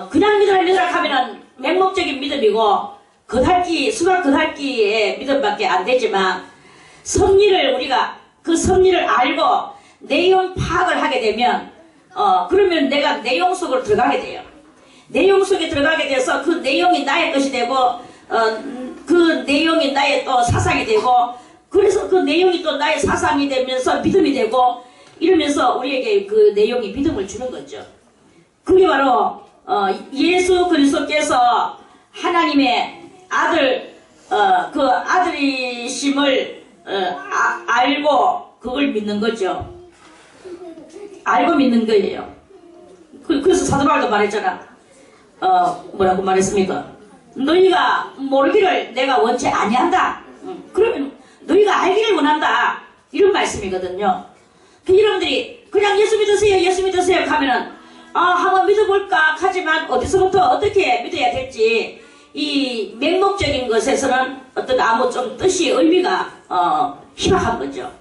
A: 그냥 믿으라 하면은 맹목적인 믿음이고 수학 겉핥기의 믿음밖에 안 되지만 우리가 그 섭리를 알고 내용 파악을 하게 되면 그러면 내가 내용 속으로 들어가게 돼요. 내용 속에 들어가게 돼서 그 내용이 나의 것이 되고 그 내용이 나의 또 사상이 되고 그래서 그 내용이 또 나의 사상이 되면서 믿음이 되고 이러면서 우리에게 그 내용이 믿음을 주는 거죠. 그게 바로 예수 그리스도께서 하나님의 그 아들이심을 알고 그걸 믿는 거죠. 알고 믿는 거예요. 그래서 사도 바울도 말했잖아. 뭐라고 말했습니까? 너희가 모르기를 내가 원치 아니한다. 그러면 너희가 알기를 원한다. 이런 말씀이거든요. 여러분들이 그냥 예수 믿으세요 하면은 한번 믿어볼까 하지만 어디서부터 어떻게 믿어야 될지 이 맹목적인 것에서는 어떤 아무 좀 뜻이 의미가 희박한 거죠.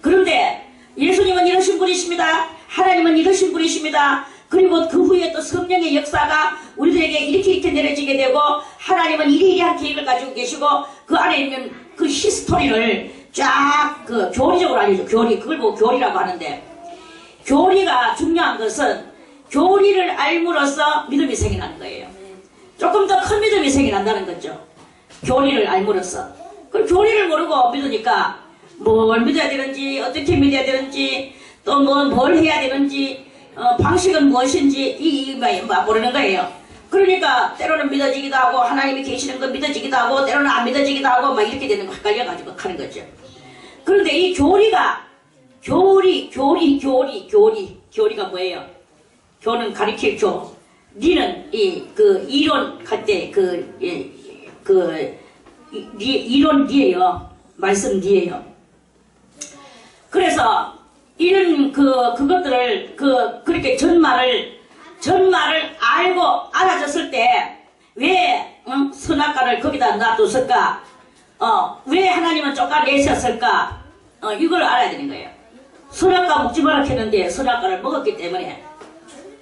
A: 그런데 예수님은 이러신 분이십니다. 하나님은 이러신 분이십니다. 그리고 그 후에 또 성령의 역사가 우리들에게 이렇게 내려지게 되고 하나님은 이리이리한 계획을 가지고 계시고 그 안에 있는 그 히스토리를 쫙 그 교리적으로 알려줘. 그걸 보고 교리라고 하는데 교리가 중요한 것은 교리를 알므로써 믿음이 생겨나는 거예요. 조금 더 큰 믿음이 생겨난다는 거죠. 교리를 알므로써. 그 교리를 모르고 믿으니까 뭘 믿어야 되는지 어떻게 믿어야 되는지 또 뭘 해야 되는지 방식은 무엇인지 모르는 거예요. 그러니까 때로는 믿어지기도 하고 하나님이 계시는 거 믿어지기도 하고 때로는 안 믿어지기도 하고 막 이렇게 되는 거 헷갈려가지고 하는 거죠. 그런데 이 교리가 교리가 뭐예요? 교는 가리킬 교. 니는 그 이론 할 때 이론 니에요. 말씀 니에요. 그래서 이런 그것들을 그렇게 전말을 알고 알아졌을 때 왜 선악과를 거기다 놔뒀을까? 왜 하나님은 쫓아내셨을까? 이걸 알아야 되는 거예요. 선악과 먹지 마라 했는데 선악과를 먹었기 때문에.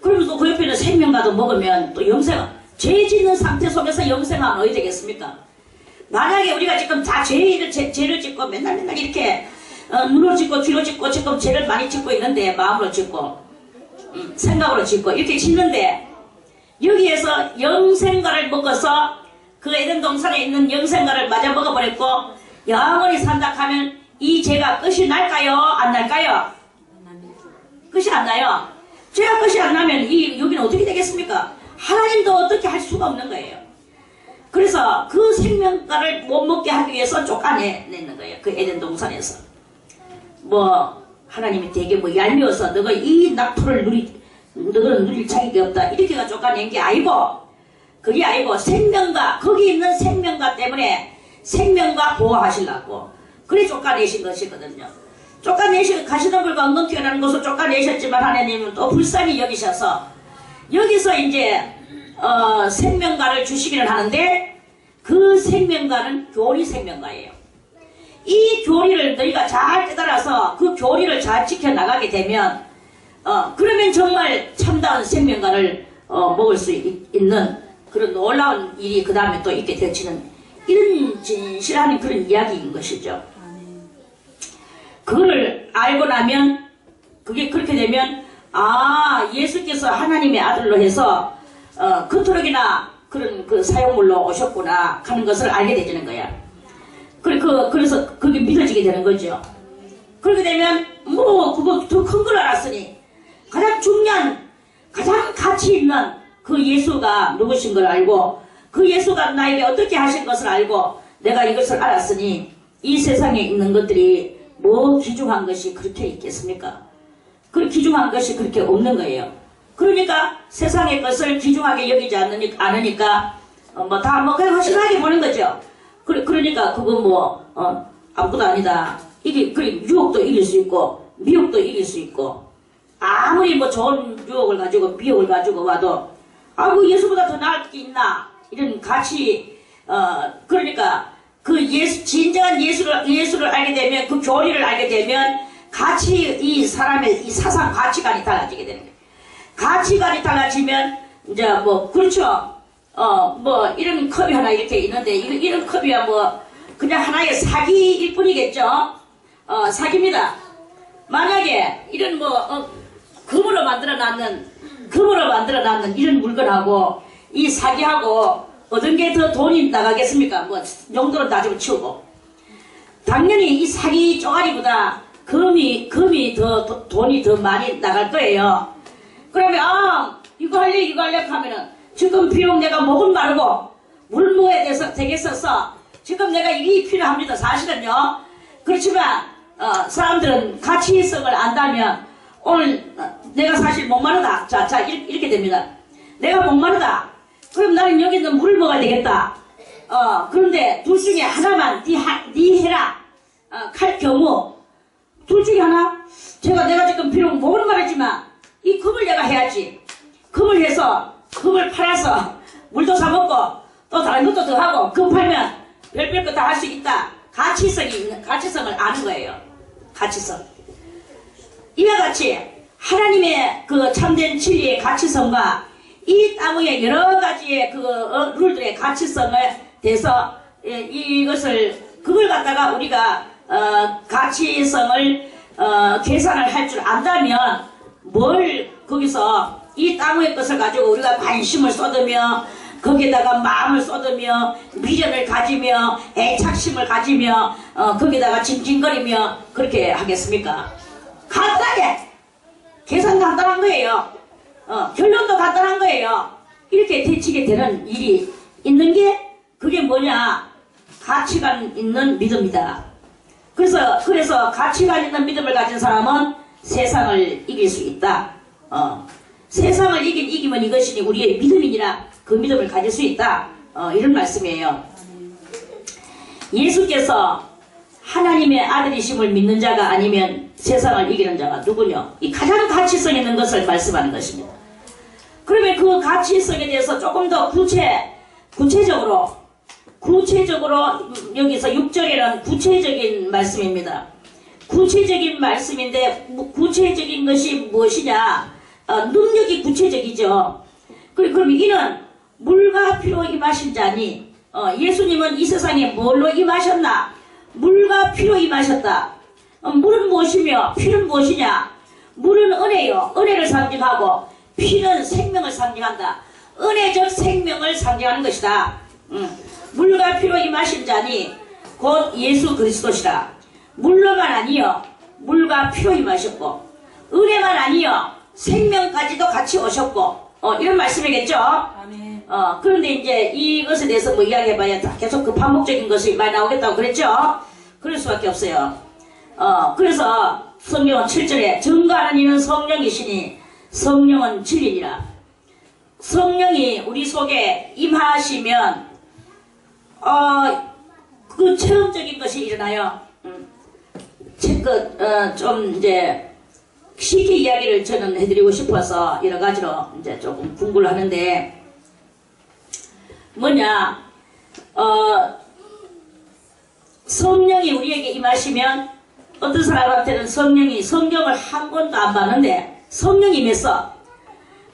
A: 그러면서 그 옆에는 생명과도 먹으면 또 죄 짓는 상태 속에서 영생하면 어디 되겠습니까? 만약에 우리가 지금 다 죄를 짓고 맨날 이렇게 눈으로 짓고 귀로 짓고 지금 죄를 많이 짓고 있는데, 마음으로 짓고 생각으로 짓고 이렇게 짓는데, 여기에서 영생과를 먹어서 그 에덴 동산에 있는 영생과를 맞아 먹어버렸고 영원히 산다 하면 이 죄가 끝이 날까요? 안 날까요? 끝이 안 나요. 죄가 끝이 안 나면 여기는 어떻게 되겠습니까? 하나님도 어떻게 할 수가 없는 거예요. 그래서 그 생명과를 못 먹게 하기 위해서 쫓아내는 거예요. 그 에덴 동산에서. 하나님이 되게 얄미워서 너가 이 낙토를 너는 누릴 자격이 없다, 이렇게가 쫓아낸 게 아니고, 그게 아니고 거기 있는 생명과 때문에 생명과 보호하시려고 그래 쫓아내신 것이거든요. 가시던 불과 없는 튀어나오는 것을 쫓아내셨지만 하나님은 또 불쌍히 여기셔서 여기서 이제 생명과를 주시기를 하는데, 그 생명과는 교리 생명과예요. 이 교리를 너희가 잘 깨달아서 그 교리를 잘 지켜나가게 되면 그러면 정말 참다운 생명과를 먹을 수 있는 그런 놀라운 일이 그 다음에 또 있게 되어지는, 이런 진실한 그런 이야기인 것이죠. 그거를 알고 나면, 그게 그렇게 되면 예수께서 하나님의 아들로 해서 그토록이나 그런 그 사용물로 오셨구나 하는 것을 알게 되지는 거야. 그래서 그게 믿어지게 되는 거죠. 그렇게 되면 그거 더 큰 걸 알았으니 가장 중요한, 가장 가치 있는 그 예수가 누구신 걸 알고, 그 예수가 나에게 어떻게 하신 것을 알고 내가 이것을 알았으니 이 세상에 있는 것들이 귀중한 것이 그렇게 있겠습니까? 그 귀중한 것이 그렇게 없는 거예요. 그러니까 세상의 것을 귀중하게 여기지 않으니까 다 그냥 허심하게 보는 거죠. 그러니까 그거 아무것도 아니다. 유혹도 이길 수 있고 미혹도 이길 수 있고, 아무리 좋은 유혹을 가지고 미혹을 가지고 와도 예수보다 더 나을 게 있나, 이런 가치. 그러니까 진정한 예수를 알게 되면, 그 교리를 알게 되면 이 사람의 이 사상 가치관이 달라지게 되는 거예요. 가치관이 달라지면 이제 그렇죠. 이런 컵이 하나 이렇게 있는데 이런 컵이야 그냥 하나의 사기일 뿐이겠죠. 사기입니다. 만약에 이런 금으로 만들어놨는 이런 물건하고 이 사기하고 어떤 게 더 돈이 나가겠습니까? 용도는 따지고 치우고. 당연히 이 사기 쪼가리보다 금이 더 돈이 더 많이 나갈 거예요. 그러면 이거 할래 하면은 지금 비록 내가 목은 마르고 물 먹어야 되겠어서 지금 내가 이게 필요합니다. 사실은요. 그렇지만 사람들은 가치성을 안다면, 오늘 내가 사실 목마르다. 자 이렇게 됩니다. 내가 목마르다. 그럼 나는 여기 있는 물을 먹어야 되겠다. 그런데 둘 중에 하나만 네 해라. 할 경우 둘 중에 하나, 내가 지금 비록 목은 마르지만 이 컵을 내가 해야지. 컵을 해서 컵을 팔아서 물도 사 먹고 또 다른 것도 더 하고, 컵 팔면 별별 거 다 할 수 있다. 가치성을 아는 거예요. 가치성. 이와 같이 하나님의 그 참된 진리의 가치성과 이 땅 위의 여러 가지의 룰들의 가치성에 대해서 그걸 갖다가 우리가 가치성을 계산을 할 줄 안다면, 거기서 이 땅 위의 것을 가지고 우리가 관심을 쏟으며 거기에다가 마음을 쏟으며 미련을 가지며 애착심을 가지며 거기다가 징징거리며 그렇게 하겠습니까? 간단해. 계산 간단한 거예요. 결론도 간단한 거예요. 이렇게 되치게 되는 일이 있는 게, 그게 뭐냐? 가치관 있는 믿음이다. 그래서 가치관 있는 믿음을 가진 사람은 세상을 이길 수 있다. 세상을 이기면 이것이니 우리의 믿음이니라 그 믿음을 가질 수 있다. 이런 말씀이에요. 예수께서 하나님의 아들이심을 믿는 자가 아니면 세상을 이기는 자가 누구냐? 이 가장 가치성 있는 것을 말씀하는 것입니다. 그러면 그 가치성에 대해서 조금 더 구체적으로 여기서 6절에는 구체적인 말씀입니다. 구체적인 말씀인데 구체적인 것이 무엇이냐? 능력이 구체적이죠. 그럼 이는 물과 피로 임하신 자니 예수님은 이 세상에 뭘로 임하셨나? 물과 피로 임하셨다. 물은 무엇이며 피는 무엇이냐? 물은 은혜요. 은혜를 상징하고 피는 생명을 상징한다. 은혜적 생명을 상징하는 것이다. 물과 피로 임하신 자니 곧 예수 그리스도시라. 물로만 아니요 물과 피로 임하셨고 은혜만 아니요 생명까지도 같이 오셨고 이런 말씀이겠죠.
B: 아멘.
A: 그런데 이제 이것에 대해서 뭐 이야기해봐야 계속 그 반복적인 것이 많이 나오겠다고 그랬죠. 그럴 수밖에 없어요. 그래서 성경은 7절에 증거하는 이는 성령이시니 성령은 진리니라. 성령이 우리 속에 임하시면 그 체험적인 것이 일어나요. 좀 이제 쉽게 이야기를 저는 해드리고 싶어서 여러 가지로 이제 조금 공부를 하는데 뭐냐 성령이 우리에게 임하시면 어떤 사람한테는 성령이 성경을 한 권도 안 봤는데 성령이 임했어.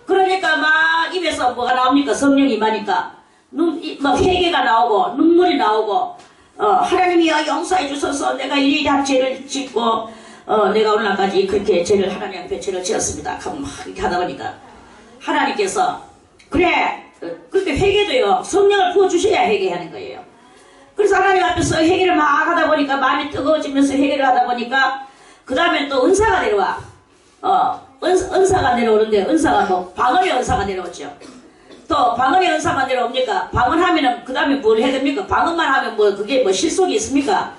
A: 그러니까 막 입에서 뭐가 나옵니까? 성령이 임하니까 막 회개가 나오고 눈물이 나오고 하나님이여 용서해 주소서 내가 이리 다 죄를 짓고 내가 오늘날까지 그렇게 죄를 하나님 앞에 죄를 지었습니다. 이렇게 하다 보니까 하나님께서 그래 그렇게 회개도요 성령을 부어주셔야 회개하는 거예요. 그래서 하나님 앞에서 회개를 막 하다 보니까 마음이 뜨거워지면서 회개를 하다 보니까 그 다음에 또 은사가 내려와. 은사가 내려오는데 은사가 뭐 방언의 은사가 내려오죠. 또 방언의 은사만 내려옵니까? 방언하면은 그 다음에 뭘 해야 됩니까? 방언만 하면 뭐 그게 뭐 실속이 있습니까?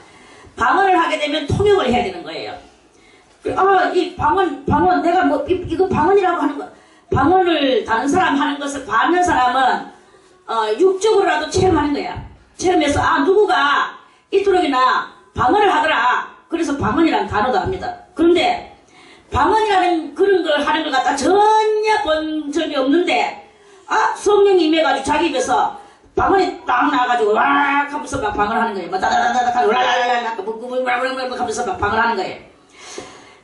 A: 방언을 하게 되면 통역을 해야 되는 거예요. 이 방언 내가 뭐 이거 방언이라고 하는 거 방언을 다른 사람 하는 것을 받는 사람은 육적으로라도 체험하는 거야. 체험해서 누구가 이토록이나 방언을 하더라. 그래서 방언이라는 단어도 합니다. 그런데 방언이라는 그런 걸 하는 걸 갖다 전혀 본 적이 없는데 성령이 임해가지고 자기 입에서 방언이 딱 나와가지고 와 하면서 막 방언하는 거예요. 막 다다다닥 하고 랄랄랄랄 하면서 막 방언하는 거예요.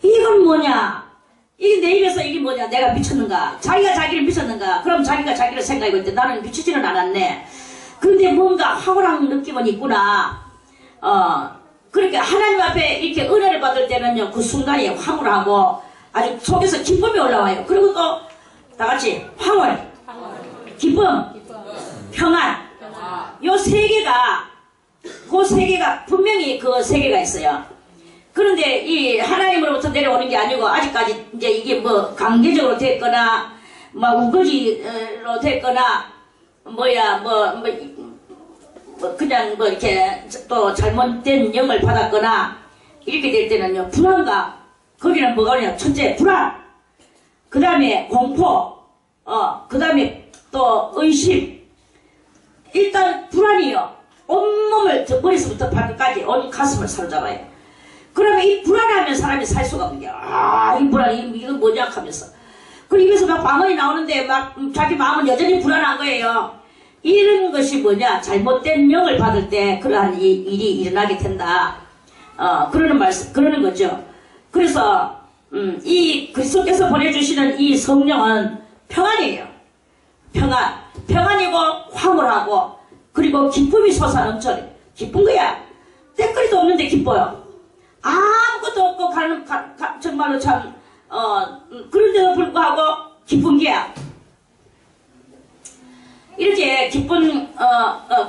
A: 이건 뭐냐? 이게 내 입에서 이게 뭐냐? 내가 미쳤는가? 자기가 자기를 미쳤는가? 그럼 자기가 자기를 생각하고 있는데 나는 미치지는 않았네. 그런데 뭔가 황홀한 느낌은 있구나. 그러니까 하나님 앞에 이렇게 은혜를 받을 때는요 그 순간이 황홀하고 아주 속에서 기쁨이 올라와요. 그리고 또 다같이 황홀, 기쁨, 평안 요 세 개가 그 세 개가 분명히 그 세 개가 있어요. 그런데 이 하나님으로부터 내려오는 게 아니고 아직까지 이제 이게 뭐 강제적으로 됐거나 막 우거지로 됐거나 그냥 뭐 이렇게 또 잘못된 영을 받았거나 이렇게 될 때는요 불안감 거기는 뭐가 오냐 첫째 불안 그 다음에 공포 그 다음에 또 의심 일단 불안이요 온몸을 머리서부터 발끝까지 온 가슴을 사로잡아요. 그러면 이 불안하면 사람이 살 수가 없는 게야. 이 불안 이건 뭐냐 하면서 그리고 입에서 막 방언이 나오는데 막 자기 마음은 여전히 불안한 거예요. 이런 것이 뭐냐 잘못된 영을 받을 때 그러한 일이 일어나게 된다. 그러는 거죠. 그래서 이 그리스도께서 보내주시는 이 성령은 평안이에요. 평안이고 황홀하고 그리고 기쁨이 솟아넘쳐 기쁜 거야. 때거리도 없는데 기뻐요. 아무것도 없고 정말로 참 그런데도 불구하고 기쁜 게야. 이렇게 기쁜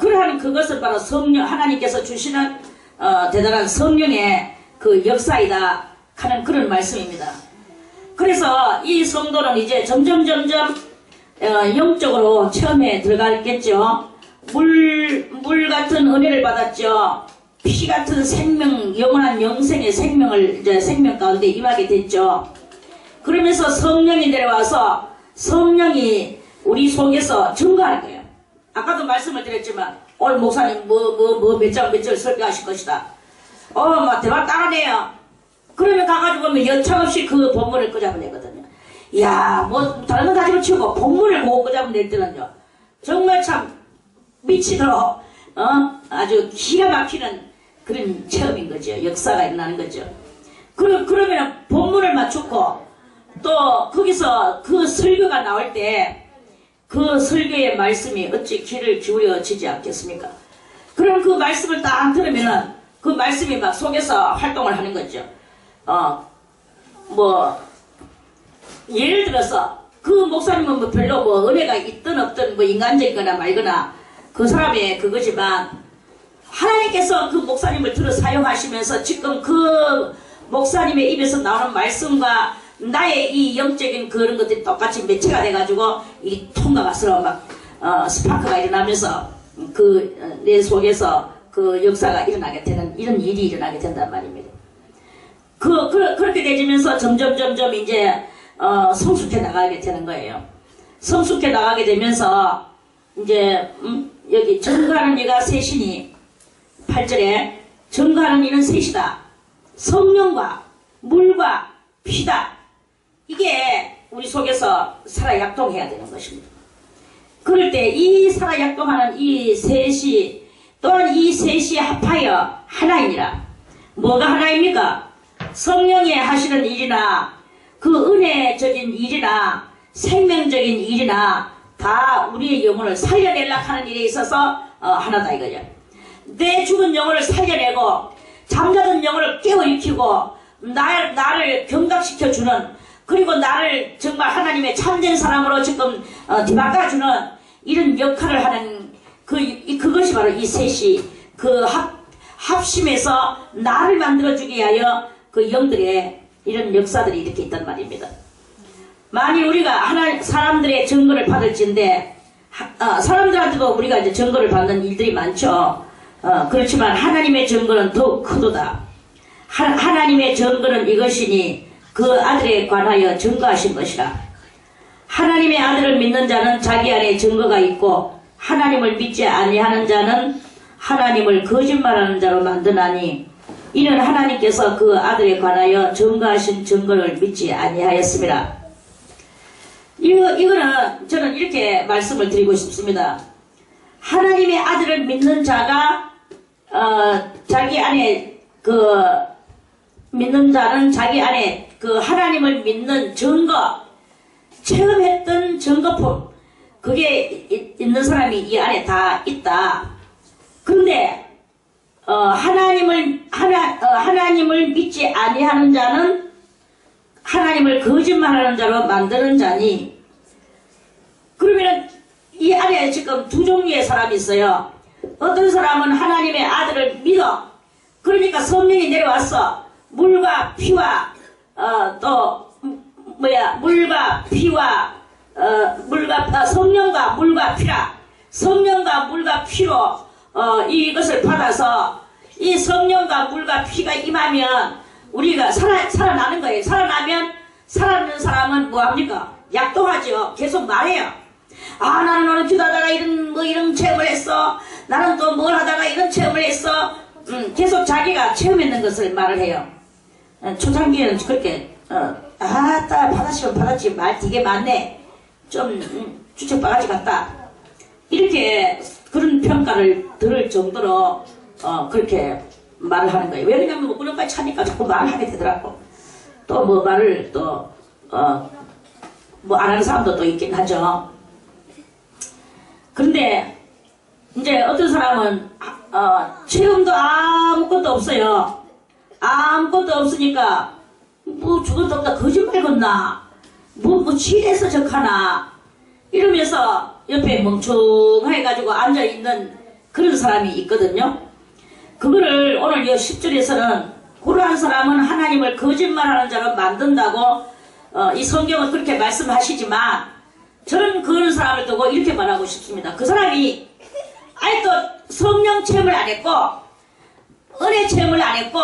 A: 그러한 그것을 바로 성령 하나님께서 주시는 대단한 성령의 그 역사이다 하는 그런 말씀입니다. 그래서 이 성도는 이제 점점 영적으로 체험에 들어가겠죠. 물 같은 은혜를 받았죠. 피 같은 생명, 영원한 영생의 생명을 이제 생명 가운데 임하게 됐죠. 그러면서 성령이 내려와서 성령이 우리 속에서 증거하는 거예요. 아까도 말씀을 드렸지만 오늘 목사님 몇 절 설교하실 것이다. 막 대박 따라내요. 그러면 가가지고 보면 여차없이 그 본문을 끄잡아내거든요. 이야, 뭐 다른 건 다 집어치우고 본문을 보고 끄잡아낼 때는요, 정말 참 미치도록 아주 기가 막히는 그런 체험인 거죠. 역사가 일어나는 거죠. 그러면 본문을 맞추고 또 거기서 그 설교가 나올 때 그 설교의 말씀이 어찌 귀를 기울여지지 않겠습니까? 그럼 그 말씀을 딱 들으면은 그 말씀이 막 속에서 활동을 하는 거죠. 뭐 예를 들어서 그 목사님은 뭐 별로 뭐 은혜가 있든 없든 뭐 인간적이거나 말거나 그 사람의 그거지만 하나님께서 그 목사님을 들어 사용하시면서 지금 그 목사님의 입에서 나오는 말씀과 나의 이 영적인 그런 것들이 똑같이 매체가 돼가지고 이 통과가 서로 막 스파크가 일어나면서 그 내 속에서 그 역사가 일어나게 되는 이런 일이 일어나게 된단 말입니다. 그렇게 되면서 점점 이제 성숙해 나가게 되는 거예요. 성숙해 나가게 되면서 이제 여기 증거하는 이가 셋이니 8절에 증거하는 이는 셋이다. 성령과 물과 피다. 이게 우리 속에서 살아 약동해야 되는 것입니다. 그럴 때 이 살아 약동하는 이 셋이 또한 이 셋이 합하여 하나이니라. 뭐가 하나입니까? 성령이 하시는 일이나 그 은혜적인 일이나 생명적인 일이나 다 우리의 영혼을 살려내려고 하는 일에 있어서 하나다 이거죠. 내 죽은 영혼을 살려내고 잠자던 영혼을 깨워일으키고 나를 경각시켜주는, 그리고 나를 정말 하나님의 참된 사람으로 지금 뒤바꿔주는 이런 역할을 하는 그것이 바로 이 셋이 그 합심해서 나를 만들어주기 위하여 그 영들의 이런 역사들이 이렇게 있단 말입니다. 만일 우리가 사람들의 증거를 받을진데 사람들한테도 우리가 이제 증거를 받는 일들이 많죠. 그렇지만 하나님의 증거는 더욱 크도다. 하나님의 증거는 이것이니 그 아들에 관하여 증거하신 것이라. 하나님의 아들을 믿는 자는 자기 안에 증거가 있고 하나님을 믿지 아니하는 자는 하나님을 거짓말하는 자로 만드나니 이는 하나님께서 그 아들에 관하여 증거하신 증거를 믿지 아니하였습니다. 이거는 저는 이렇게 말씀을 드리고 싶습니다. 하나님의 아들을 믿는 자가 자기 안에 믿는 자는 자기 안에 그 하나님을 믿는 증거, 체험했던 증거품, 그게 있는 사람이 이 안에 다 있다. 그런데 하나님을 믿지 아니하는 자는 하나님을 거짓말하는 자로 만드는 자니, 그러면 이 안에 지금 두 종류의 사람이 있어요. 어떤 사람은 하나님의 아들을 믿어. 그러니까 성령이 내려왔어. 물과 피와 물과 피와 성령과 물과 피라. 성령과 물과 피로 이것을 받아서 이 성령과 물과 피가 임하면 우리가 살아나는 거예요. 살아나는 사람은 뭐합니까? 약동하죠. 계속 말해요. 나는 오늘 기도하다가 이런 체험을 했어. 나는 또 뭘 하다가 이런 체험을 했어. 계속 자기가 체험했는 것을 말을 해요. 초창기에는 그렇게 받았으면 받았지 말 되게 많네. 좀 주책바가지 같다. 이렇게 그런 평가를 들을 정도로 그렇게 말을 하는 거예요. 왜냐면 뭐 그런 까지 차니까 자꾸 말을 하게 되더라고. 또 뭐 말을 또 뭐 안 하는 사람도 또 있긴 하죠. 그런데 이제 어떤 사람은 체험도 아무것도 없어요. 아무것도 없으니까 뭐 죽어도 없다 거짓말 건나 뭐 취해서 적하나 이러면서 옆에 멍청해 가지고 앉아있는 그런 사람이 있거든요. 그거를 오늘 이 10절에서는 그러한 사람은 하나님을 거짓말하는 자로 만든다고 이 성경은 그렇게 말씀하시지만 저는 그런 사람을 두고 이렇게 말하고 싶습니다. 그 사람이 아직도 성령 체험을 안 했고 은혜 체험을 안 했고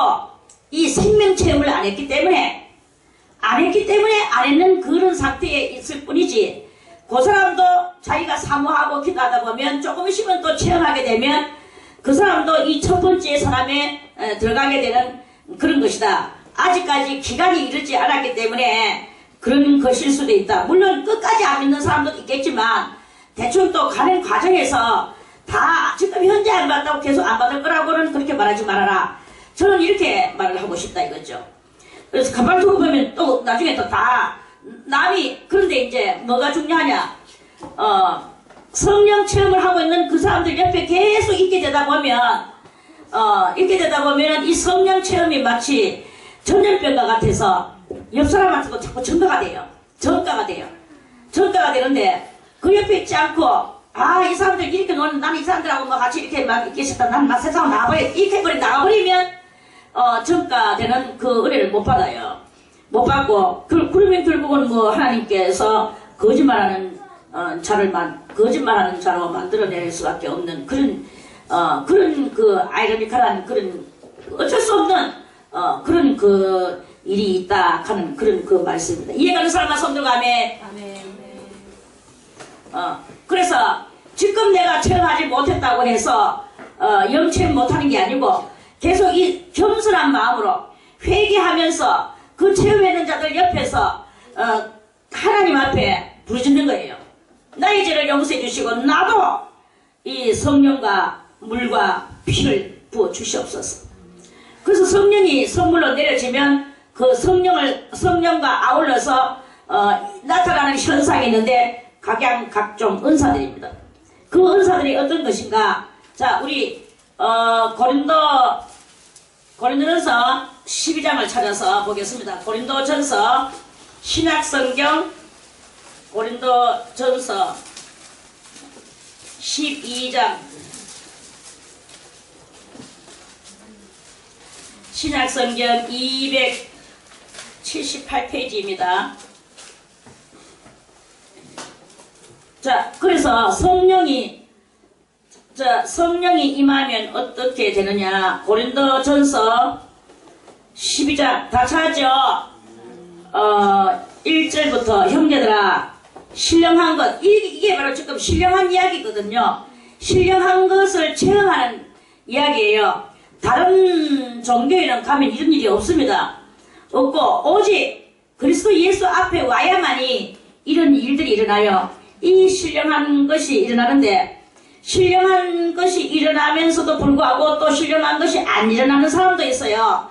A: 이 생명 체험을 안 했기 때문에 안 했는 그런 상태에 있을 뿐이지, 그 사람도 자기가 사모하고 기도하다 보면 조금씩은 또 체험하게 되면 그 사람도 이 첫 번째 사람에 들어가게 되는 그런 것이다. 아직까지 기간이 이르지 않았기 때문에 그런 것일 수도 있다. 물론 끝까지 안 믿는 사람도 있겠지만 대충 또 가는 과정에서 다 지금 현재 안 받다고 계속 안 받을 거라고는 그렇게 말하지 말아라. 저는 이렇게 말을 하고 싶다 이거죠. 그래서 가만히 두고 보면 또 나중에 또 다 남이 그런데 이제 뭐가 중요하냐, 성령 체험을 하고 있는 그 사람들 옆에 계속 있게 되다 보면 이 성령 체험이 마치 전염병과 같아서 옆 사람한테도 자꾸 전가가 돼요. 전가가 되는데 그 옆에 있지 않고 이 사람들 이렇게 노는 나는 이 사람들하고 뭐 같이 이렇게 막 있게 싶다. 나는 막 세상으로 나가버리면 전가되는 그 은혜를 못 받아요. 못 받고 그러면 결국은 뭐 하나님께서 거짓말하는 자로 만들어낼 수밖에 없는 그런 그 아이러니컬한 그런 어쩔 수 없는 그런 그 일이 있다 하는 그런 그 말씀입니다. 이해가는 사람만 손들고 아멘. 그래서 지금 내가 체험하지 못했다고 해서 영체험 못하는 게 아니고 계속 이 겸손한 마음으로 회개하면서 그 체험했는 자들 옆에서 하나님 앞에 부르짖는 거예요. 나의 죄를 용서해 주시고 나도 이 성령과 물과 피를 부어 주시옵소서. 그래서 성령이 선물로 내려지면 그 성령과 아울러서 나타나는 현상이 있는데 각종 은사들입니다. 그 은사들이 어떤 것인가? 자, 우리 고린도전서 12장을 찾아서 보겠습니다. 고린도전서 신약성경 고린도전서 12장 신약성경 278페이지입니다. 자, 그래서 성령이 임하면 어떻게 되느냐? 고린도전서 12장 다 찾죠? 1절부터 형제들아 신령한 것 이게 바로 지금 신령한 이야기거든요. 신령한 것을 체험하는 이야기예요. 다른 종교에는 가면 이런 일이 없습니다. 없고 오직 그리스도 예수 앞에 와야만이 이런 일들이 일어나요. 이 신령한 것이 일어나는데 신령한 것이 일어나면서도 불구하고 또 신령한 것이 안 일어나는 사람도 있어요.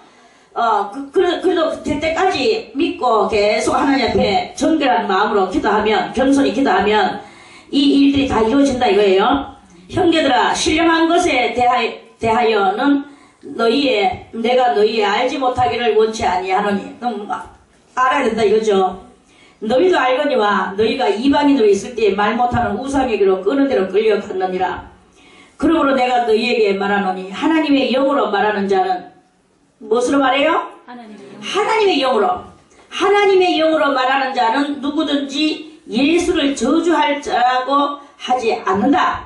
A: 그래도 될 때까지 믿고 계속 하나님 앞에 정결한 마음으로 기도하면, 겸손히 기도하면 이 일들이 다 이루어진다 이거예요. 형제들아, 신령한 것에 대하여는 내가 너희의 알지 못하기를 원치 아니하노니. 알아야 된다 이거죠. 너희도 알거니와 너희가 이방인으로 있을 때 말 못하는 우상에게로 끄는 대로 끌려갔느니라. 그러므로 내가 너희에게 말하노니 하나님의 영으로 말하는 자는 무엇으로 말해요? 하나님의 영으로. 하나님의 영으로 말하는 자는 누구든지 예수를 저주할 자라고 하지 않는다.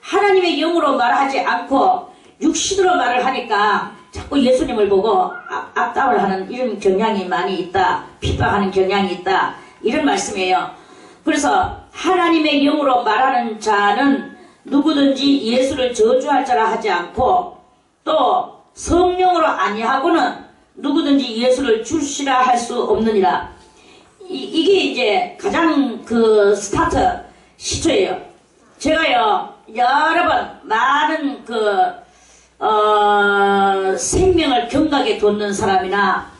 A: 하나님의 영으로 말하지 않고 육신으로 말을 하니까 자꾸 예수님을 보고 악담을 하는 이런 경향이 많이 있다. 핍박하는 경향이 있다. 이런 말씀이에요. 그래서 하나님의 영으로 말하는 자는 누구든지 예수를 저주할 자라 하지 않고 또 성령으로 아니하고는 누구든지 예수를 주시라 할 수 없느니라. 이게 이제 가장 그 스타트 시초예요. 제가요 여러 번 많은 생명을 경각에 돋는 사람이나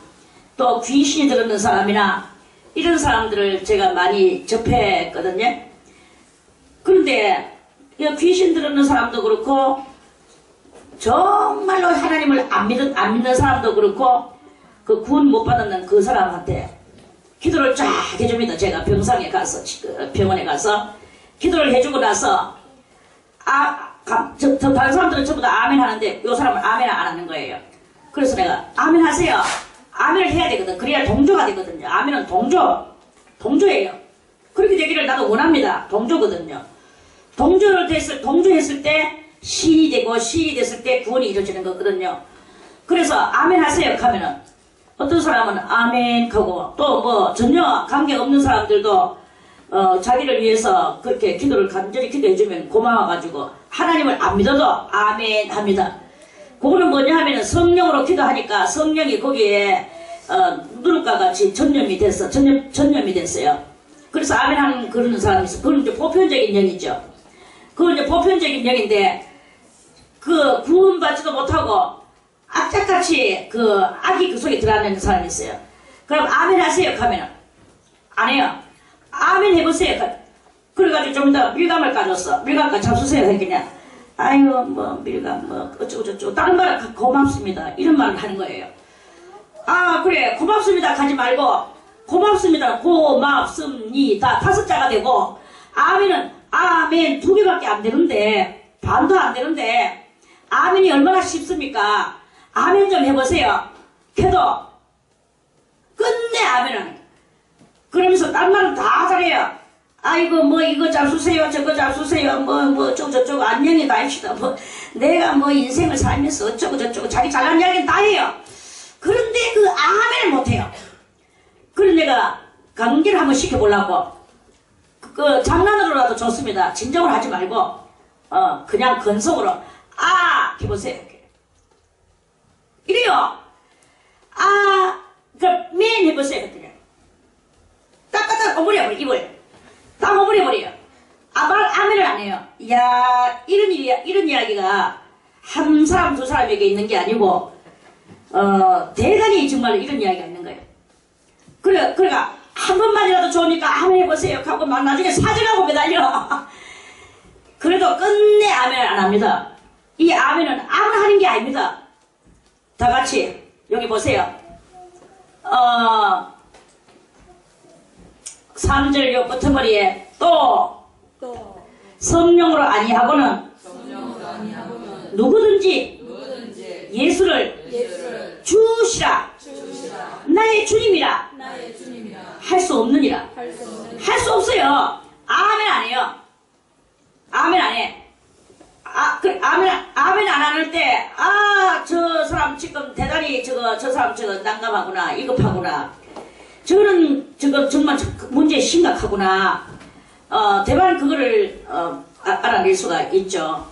A: 또 귀신이 들었는 사람이나 이런 사람들을 제가 많이 접했거든요. 그런데 귀신 들었는 사람도 그렇고 정말로 하나님을 안 믿는 사람도 그렇고 그 구원 못 받았는 그 사람한테 기도를 쫙 해줍니다. 제가 병원에 가서 기도를 해주고 나서 다른 사람들은 전부 다 아멘 하는데 이 사람은 아멘 안 하는 거예요. 그래서 내가 아멘 하세요. 아멘을 해야 되거든. 그래야 동조가 되거든요. 아멘은 동조예요. 그렇게 되기를 나도 원합니다. 동조거든요. 동조했을 때 시인이 되고 시인이 됐을 때 구원이 이루어지는 거거든요. 그래서 아멘 하세요 하면은 어떤 사람은 아멘 하고 또 뭐 전혀 관계없는 사람들도 자기를 위해서 그렇게 기도를 간절히 기도해주면 고마워가지고 하나님을 안 믿어도 아멘 합니다. 그거는 뭐냐 하면은 성령으로 기도하니까 성령이 거기에 누룩과 같이 전염이 됐어요. 그래서 아멘 하는 그러는 사람이 있어. 그건 이제 보편적인 영이죠. 그건 이제 보편적인 영인데 그 구원받지도 못하고 악착같이 그 악이 그 속에 들어앉는 사람이 있어요. 그럼 아멘 하세요 하면은 안 해요. 아멘 해보세요. 그래가지고 좀 이따 밀감을 까줬어. 밀감까 잡수세요 했겠냐. 아유 뭐 밀감 뭐 어쩌고저쩌고 다른 말은 고맙습니다 이런 말을 하는 거예요. 아 그래 고맙습니다 하지 말고 고맙습니다 고맙습니다 5자가 되고 아멘은 아멘 2개밖에 안 되는데 반도 안 되는데 아멘이 얼마나 쉽습니까? 아멘 좀 해보세요. 걔도 끝내 아멘은 그러면서 딴 말은 다 잘해요. 아이고 뭐 이거 잡수세요 저거 잡수세요 뭐 저거 안녕히 가입시다 뭐 내가 뭐 인생을 살면서 어쩌고 저쩌고 자기 잘난 이야기는 다 해요. 그런데 그 아멘을 못해요. 그래서 내가 강기를 한번 시켜보려고 그 장난으로라도 좋습니다. 진정을 하지 말고 그냥 건성으로 해보세요. 이래요. 그럼 맨 해보세요. 그냥 딱딱딱 오므려버려 입을 다 오므려버려요. 아멘을 안 해요. 이야 이런 이야기가 한 사람 두 사람에게 있는 게 아니고 대단히 정말 이런 이야기가 있는 거예요. 그러니까 한 번만이라도 좋으니까 아멘 해보세요 하고 막 나중에 사진하고 매달려. 그래도 끝내 아멘을 안 합니다. 이 아멘은 아무나 하는 게 아닙니다. 다 같이 여기 보세요. 3절 요 끝머리에 또 성령으로 아니하고는 누구든지 예수를 주시라 나의 주님이라 할 수 없느니라. 할 수 없어요. 아멘 안 해요. 아멘 안 해. 아멘 안 할 때 저 사람 지금 대단히 저 사람 난감하구나 위급하구나 저는 정말 문제 심각하구나 대만 그거를 알아낼 수가 있죠.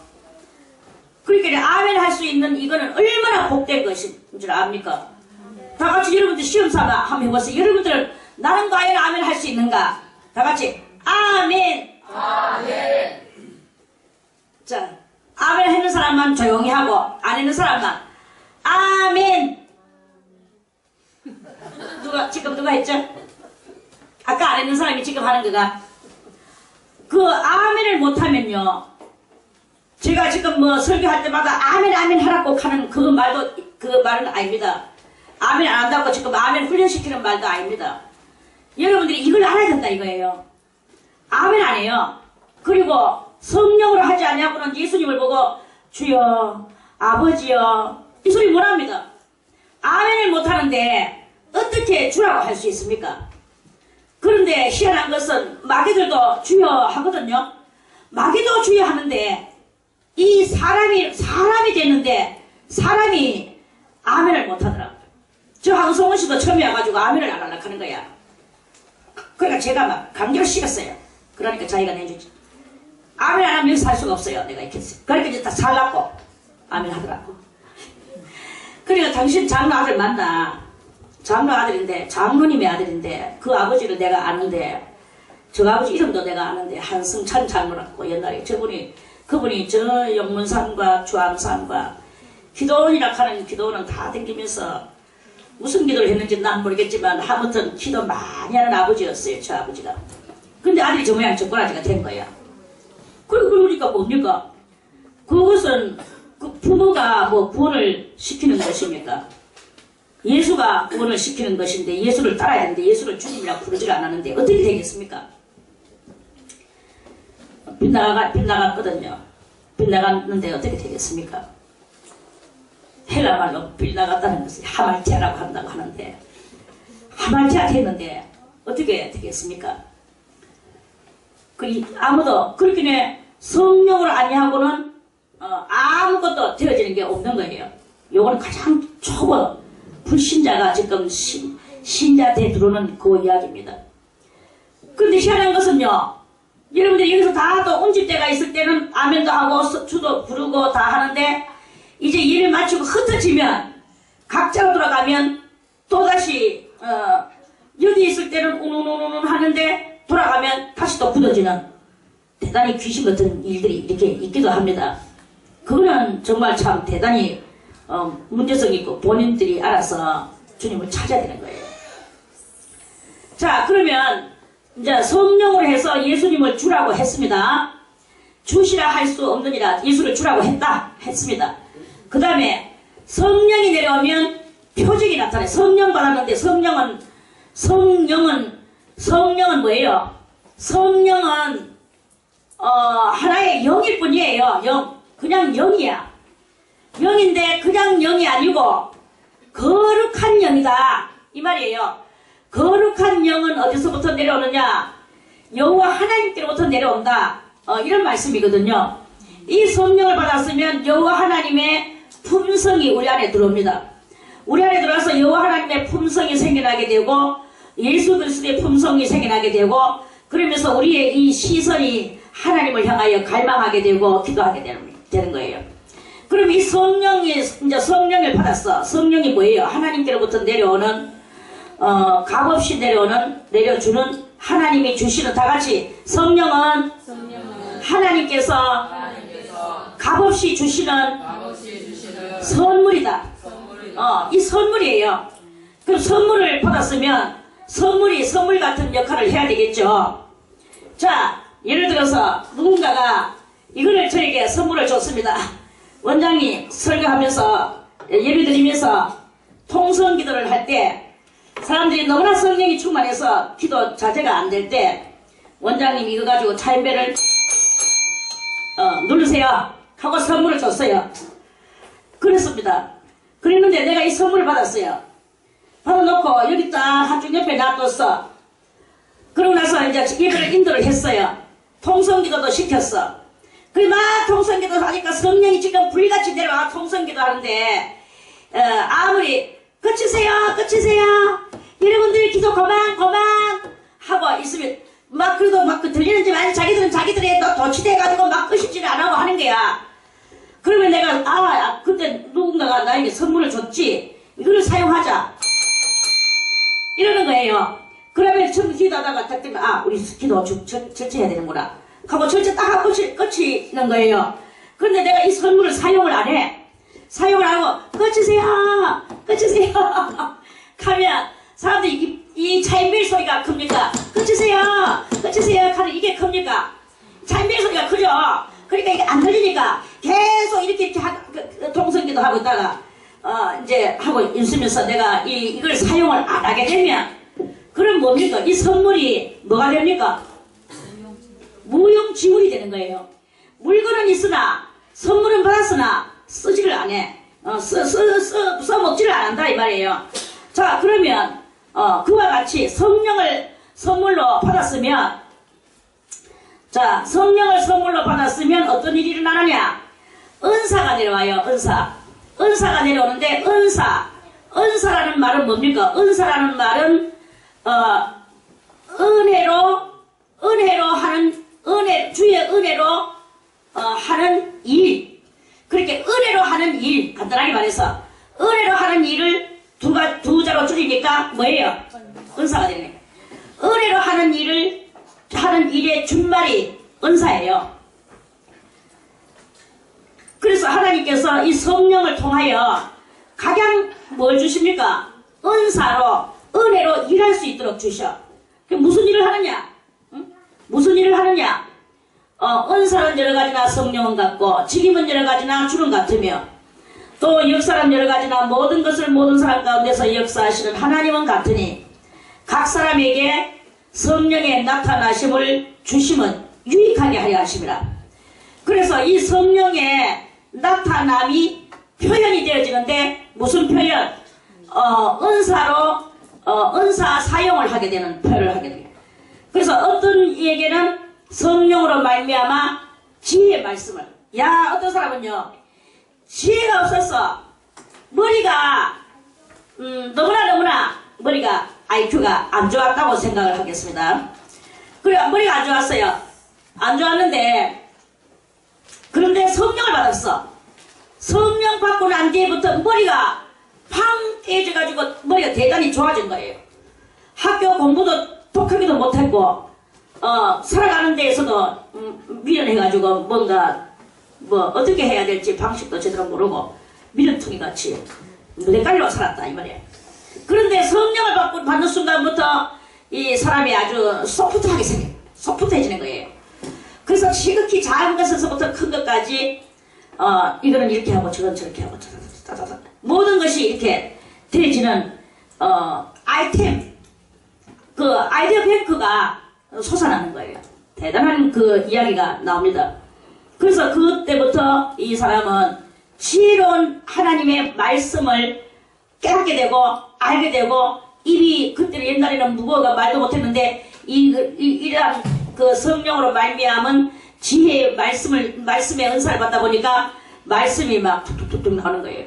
A: 그러니까 아멘 할 수 있는 이거는 얼마나 복된 것인 줄 압니까? 다 같이 여러분들 시험 삼아 한번 해보세요. 여러분들 나는 과연 아멘 할 수 있는가? 다 같이 아멘. 자 아멘 하는 사람만 조용히 하고 안 하는 사람만 아멘. 누가 했죠? 아까 안 했는 사람이 지금 하는 거가 그 아멘을 못하면요 제가 지금 뭐 설교할 때마다 아멘 하라고 하는 그 말은 아닙니다. 아멘 안 한다고 지금 아멘 훈련시키는 말도 아닙니다. 여러분들이 이걸 알아야 된다 이거예요. 아멘 안 해요. 그리고 성령으로 하지 아니하고는 예수님을 보고 주여 아버지여 이 소리 못합니다. 아멘을 못하는데 어떻게 주라고 할 수 있습니까? 그런데 희한한 것은 마귀들도 주여 하거든요. 마귀도 주여 하는데 이 사람이 됐는데 사람이 아멘을 못하더라고요. 저 황성원 씨도 처음에 와가지고 아멘을 안 하려고 하는 거야. 그러니까 제가 막 강제로 시켰어요. 그러니까 자기가 내주지. 아멘 안 하면 여기 살 수가 없어요. 내가 이렇게 했어요. 그러니까 이제 다 살라고 아멘 하더라고. 그러니까 당신 장로 아들 만나. 장로 아들인데 장로님의 아들인데 그 아버지를 내가 아는데 저 아버지 이름도 내가 아는데 한승찬 장로라고 옛날에 그분이 저 영문산과 주암산과 기도원이라 하는 기도원은 다 댕기면서 무슨 기도를 했는지 난 모르겠지만 아무튼 기도 많이 하는 아버지였어요. 저 아버지가. 근데 아들이 저 모양 저 꼬라지가 된 거야. 그러니까 뭡니까? 그것은 그 부모가 뭐 구원을 시키는 것입니까? 예수가 구원을 시키는 것인데 예수를 따라야 하는데 예수를 주님이라 부르지를 않았는데 어떻게 되겠습니까? 빗나갔거든요. 빗나갔는데 어떻게 되겠습니까? 헬라 말로 빗나갔다는 것을 하말티아라고 한다고 하는데 하말티아 됐는데 어떻게 되겠습니까? 아무도 그렇게 성령을 아니하고는 아무것도 되어지는 게 없는 거예요. 요거는 가장 초보 불신자가 지금 신자한테 들어오는 그 이야기입니다. 그런데 희한한 것은요, 여러분들이 여기서 다 또 운집대가 있을 때는 아멘도 하고 주도 부르고 다 하는데 이제 일을 마치고 흩어지면 각자로 돌아가면 또다시 여기 있을 때는 우웅우웅 하는데 돌아가면 다시 또 굳어지는 대단히 귀신 같은 일들이 이렇게 있기도 합니다. 그거는 정말 참 대단히 문제성 있고 본인들이 알아서 주님을 찾아야 되는 거예요. 자, 그러면 이제 성령으로 해서 예수님을 주라고 했습니다. 주시라 할 수 없느니라 예수를 주라고 했습니다. 그 다음에 성령이 내려오면 표적이 나타나요. 성령 받았는데 성령은 뭐예요? 성령은 하나의 영일 뿐이에요. 영. 그냥 영이야. 영인데 그냥 영이 아니고 거룩한 영이다. 이 말이에요. 거룩한 영은 어디서부터 내려오느냐? 여호와 하나님께로부터 내려온다. 이런 말씀이거든요. 이 성령을 받았으면 여호와 하나님의 품성이 우리 안에 들어옵니다. 우리 안에 들어와서 여호와 하나님의 품성이 생겨나게 되고 예수 그리스도의 품성이 생겨나게 되고 그러면서 우리의 이 시선이 하나님을 향하여 갈망하게 되고 기도하게 되는 거예요. 그럼 이 성령이 이제 성령을 받았어. 성령이 뭐예요? 하나님께로부터 내려오는 값없이 내려주는 하나님이 주시는 다 같이 성령은 하나님께서 값없이 주시는 선물이다. 이 선물이에요. 그럼 선물을 받았으면 선물이 선물 같은 역할을 해야 되겠죠. 자, 예를 들어서 누군가가 이거를 저에게 선물을 줬습니다. 원장님 설교하면서 예배드리면서 통성기도를 할 때 사람들이 너무나 성령이 충만해서 기도 자제가 안 될 때 원장님 이거 가지고 차인배를 누르세요 하고 선물을 줬어요. 그랬습니다. 그랬는데 내가 이 선물을 받았어요. 받아놓고 여기 딱 한쪽 옆에 놔뒀어. 그러고 나서 이제 예배를 인도를 했어요. 통성기도도 시켰어. 그래 막 통성기도 하니까 성령이 지금 불같이 내려와 통성기도 하는데 아무리 끝이세요 여러분들 기도 그만 하고 있으면 막 그래도 막 들리는지 아니 자기들은 자기들의 도취돼가지고 막 끄시지를 안 하고 하는 거야. 그러면 내가 그때 누군가가 나에게 선물을 줬지 이거를 사용하자 이러는 거예요. 그러면 처음 기도하다가 딱 되면 우리 기도 절제해야 되는구나 하고 절제 딱 하고 끝이는 거예요. 그런데 내가 이 선물을 사용을 안 해. 사용을 안 하고 끝이세요 하면 사람들이 이 차인벨 소리가 큽니까? 끝이세요 하는 이게 큽니까? 차인벨 소리가 크죠? 그러니까 이게 안 들리니까 계속 이렇게 통성기도 하고 있다가 이제 하고 있으면서 내가 이걸 사용을 안 하게 되면 그럼 뭡니까? 이 선물이 뭐가 됩니까? 무용지물이 되는 거예요. 물건은 있으나 선물은 받았으나 쓰지를 안 해. 써먹지를 안 한다 이 말이에요. 자, 그러면 그와 같이 성령을 선물로 받았으면 자, 성령을 선물로 받았으면 어떤 일이 일어나느냐? 은사가 내려와요. 은사가 내려오는데 은사라는 말은 뭡니까? 은사라는 말은 은혜로 하는 주의 은혜로 하는 일. 그렇게 은혜로 하는 일, 간단하게 말해서 은혜로 하는 일을 두 자로 줄이니까 뭐예요? 은사가 되네. 은혜로 하는 일의 준말이 은사예요. 그래서 하나님께서 이 성령을 통하여 각양 뭘 주십니까? 은혜로 일할 수 있도록 주셔. 무슨 일을 하느냐? 응? 무슨 일을 하느냐? 은사는 여러 가지나 성령은 같고 직임은 여러 가지나 주는 같으며 또 역사는 여러 가지나 모든 것을 모든 사람 가운데서 역사하시는 하나님은 같으니 각 사람에게 성령의 나타나심을 주심은 유익하게 하려 하심이라. 그래서 이 성령의 나타남이 표현이 되어지는데 무슨 표현? 은사 사용을 하게 되는 표현을 하게 돼요. 그래서 어떤 이에게는 성령으로 말미암아 지혜의 말씀을 어떤 사람은요 지혜가 없어서 머리가 너무나 머리가 IQ가 안 좋았다고 생각을 하겠습니다. 그래 머리가 안 좋았어요. 안 좋았는데 그런데 성령을 받았어. 성령 받고 난 뒤에부터 머리가 팡 깨져가지고 머리가 대단히 좋아진 거예요. 학교 공부도 독하기도 못했고 살아가는 데에서도 미련해가지고 뭔가 뭐 어떻게 해야 될지 방식도 제대로 모르고 미련통이 같이 헷갈려 살았다 이 말이에요. 그런데 성령을 받는 순간부터 이 사람이 아주 소프트해지는 거예요. 그래서 지극히 작은 것에서부터 큰 것까지 이거는 이렇게 하고 저건 저렇게 하고 모든 것이 이렇게 되어지는 아이템, 그 아이디어 뱅크가 솟아나는 거예요. 대단한 그 이야기가 나옵니다. 그래서 그때부터 이 사람은 지혜로운 하나님의 말씀을 깨닫게 되고 알게 되고 입이 그때는 옛날에는 무거워가 말도 못했는데 이러한 그 성령으로 말미암은 지혜의 말씀의 은사를 받다 보니까 말씀이 막 툭툭툭툭 나오는 거예요.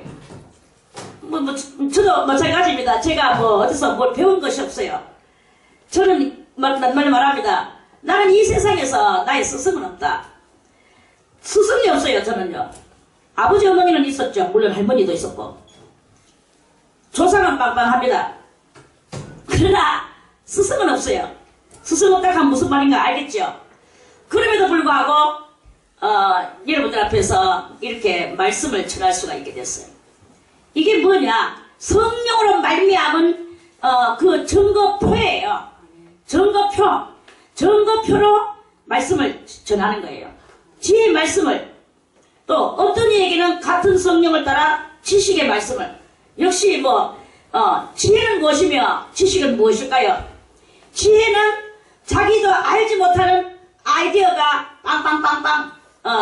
A: 저도 마찬가지입니다. 제가 뭐 어디서 뭘 배운 것이 없어요. 저는 말합니다. 나는 이 세상에서 나의 스승은 없다. 스승이 없어요. 저는요. 아버지 어머니는 있었죠. 물론 할머니도 있었고 조상은 빵빵합니다. 그러나 스승은 없어요. 스승 없다 하면 무슨 말인가 알겠죠? 그럼에도 불구하고 여러분들 앞에서 이렇게 말씀을 전할 수가 있게 됐어요. 이게 뭐냐? 성령으로 말미암은 그 증거표예요. 증거표로 말씀을 전하는 거예요. 지혜의 말씀을 또 어떤 이에게는 같은 성령을 따라 지식의 말씀을 역시 뭐 지혜는 무엇이며 지식은 무엇일까요? 지혜는 자기도 알지 못하는 아이디어가 빵빵빵빵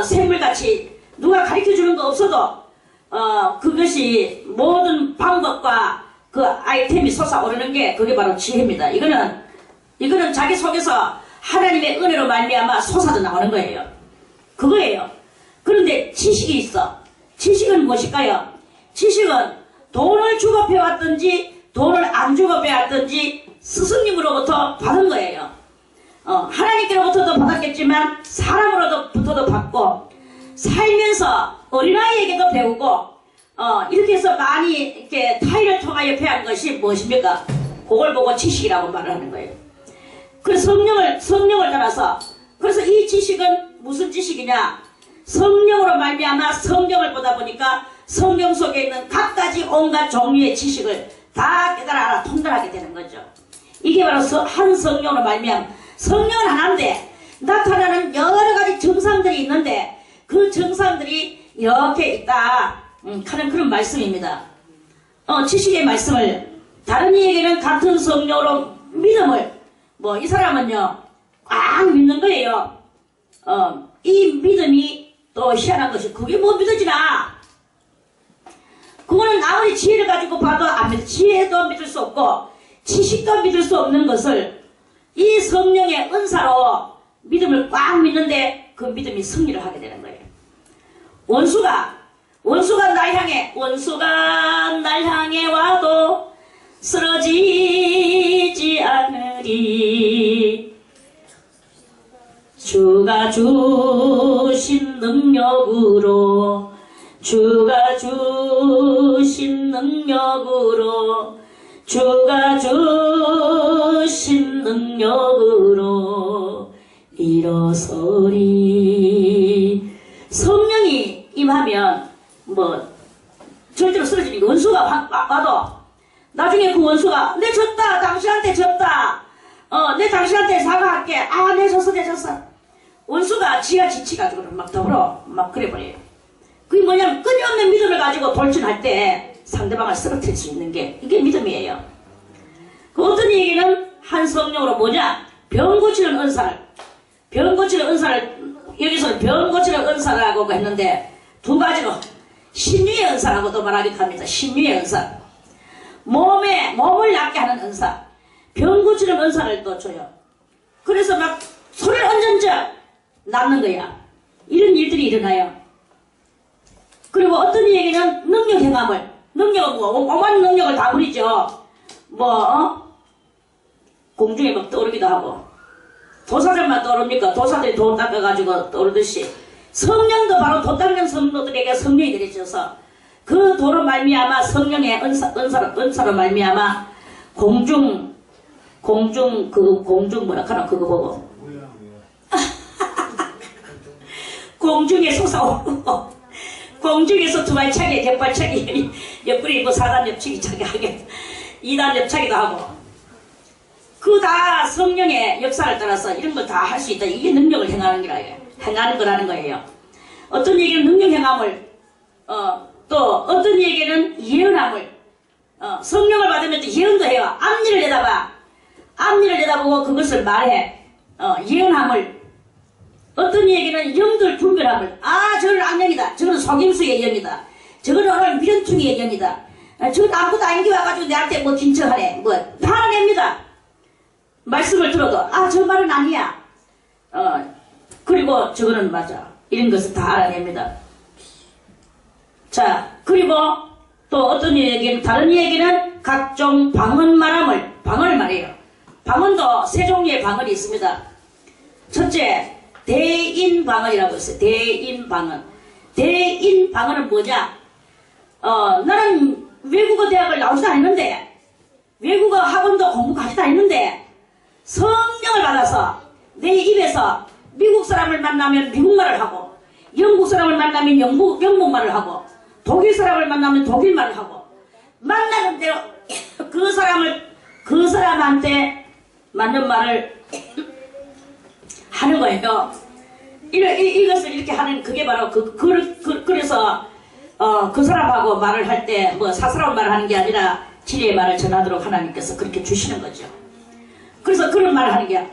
A: 샘물같이 누가 가르쳐주는 거 없어도 그것이 모든 방법과 그 아이템이 솟아오르는 게 그게 바로 지혜입니다. 이거는 자기 속에서 하나님의 은혜로 말미암아 솟아져 나오는 거예요. 그거예요. 그런데 지식이 있어. 지식은 무엇일까요? 지식은 돈을 주고 배웠든지 돈을 안 주고 배웠든지 스승님으로부터 받은 거예요. 하나님께로부터도 받았겠지만 사람으로부터도 받고 살면서 어린아이에게도 배우고 이렇게 해서 많이 이렇게 타인을 통하여 배운 것이 무엇입니까? 그걸 보고 지식이라고 말을 하는 거예요. 그래서 성령을 따라서 그래서 이 지식은 무슨 지식이냐? 성령으로 말미암아 성경을 보다 보니까 성경 속에 있는 갖가지 온갖 종류의 지식을 다 깨달아 통달하게 되는 거죠. 이게 바로 한 성령으로 말미암아 성령은 하나인데 나타나는 여러 가지 정상들이 있는데 그 정상들이 이렇게 있다 하는 그런 말씀입니다. 지식의 말씀을 다른 이에게는 같은 성령으로 믿음을 이 사람은요 꽉 믿는 거예요. 이 믿음이 또 희한한 것이 그게 뭐 믿어지나? 그거는 아무리 지혜를 가지고 봐도 안 믿어. 지혜도 믿을 수 없고 지식도 믿을 수 없는 것을 이 성령의 은사로 믿음을 꽉 믿는데 그 믿음이 승리를 하게 되는 거예요. 원수가 날 향해 와도 쓰러지지 않으리. 주가 주신 능력으로 일어서리. 성령이 임하면 절대로 쓰러지는 원수가 와도 나중에 그 원수가 내 졌다 당신한테 졌다 내 당신한테 사과할게 내 졌어 원수가 지가 지치가지고 막 더불어 막 그래버려요. 그게 뭐냐면 끊임없는 믿음을 가지고 돌진할 때 상대방을 쓰러뜨릴 수 있는 게 이게 믿음이에요. 그 어떤 얘기는 한 성령으로 뭐냐? 병 고치는 은사를 여기서 병 고치는 은사라고 했는데 두 가지로 신유의 은사라고도 말하기도 합니다. 신유의 은사. 몸을 낫게 하는 은사. 병 고치는 은사를 또 줘요. 그래서 막 소리를 얹은적 낫는 거야. 이런 일들이 일어나요. 그리고 어떤 얘기는 능력 행함을 능력은 오만 능력을 다 부리죠. 공중에 막 떠오르기도 하고 도사들만 떠오릅니까? 도사들이 돈 닦아가지고 떠오르듯이 성령도 바로 도 닦는 성도들에게 성령이 내려져서 그 도로 말미암아 성령의 은사로 말미암아 공중 뭐라 하나 그거 보고 공중에 솟아오르고 공중에서 두발차기 갯발차기 옆구리 뭐 4단 옆치기 차기 하게 2단 옆차기도 하고 그 다 성령의 역사를 따라서 이런 걸 다 할 수 있다. 이게 능력을 행하는 거라는 거예요. 어떤 얘기는 능력 행함을 또 어떤 얘기는 예언함을 성령을 받으면 또 예언도 해요. 앞니를 내다보고 그것을 말해 예언함을 어떤 얘기는 영들 분별함을 저는 악령이다. 저는 속임수의 영이다. 저거는 오늘 미련충의 영이다. 저건 아무것도 아닌 게 와가지고 내한테 뭐 긴청하네. 뭐 화냅니다. 말씀을 들어도 저 말은 아니야. 그리고 저거는 맞아. 이런 것을 다 알아냅니다. 자, 그리고 또 어떤 얘기는 다른 얘기는 각종 방언 말함을 방언을 말해요. 방언도 세 종류의 방언이 있습니다. 첫째, 대인 방언이라고 있어요. 대인 방언. 대인 방언은 뭐냐? 나는 외국어 대학을 나오지도 않았는데 외국어 학원도 공부하지도 않았는데 성령을 받아서 내 입에서 미국 사람을 만나면 미국말을 하고 영국 사람을 만나면 영국말을 하고 독일 사람을 만나면 독일말을 하고 만나는 대로 그 사람한테 맞는 말을 하는 거예요. 이것을 이렇게 하는 그게 바로 그래서 그 사람하고 말을 할 때 뭐 사사로운 말을 하는 게 아니라 진리의 말을 전하도록 하나님께서 그렇게 주시는 거죠. 그래서 그런 말을 하는 게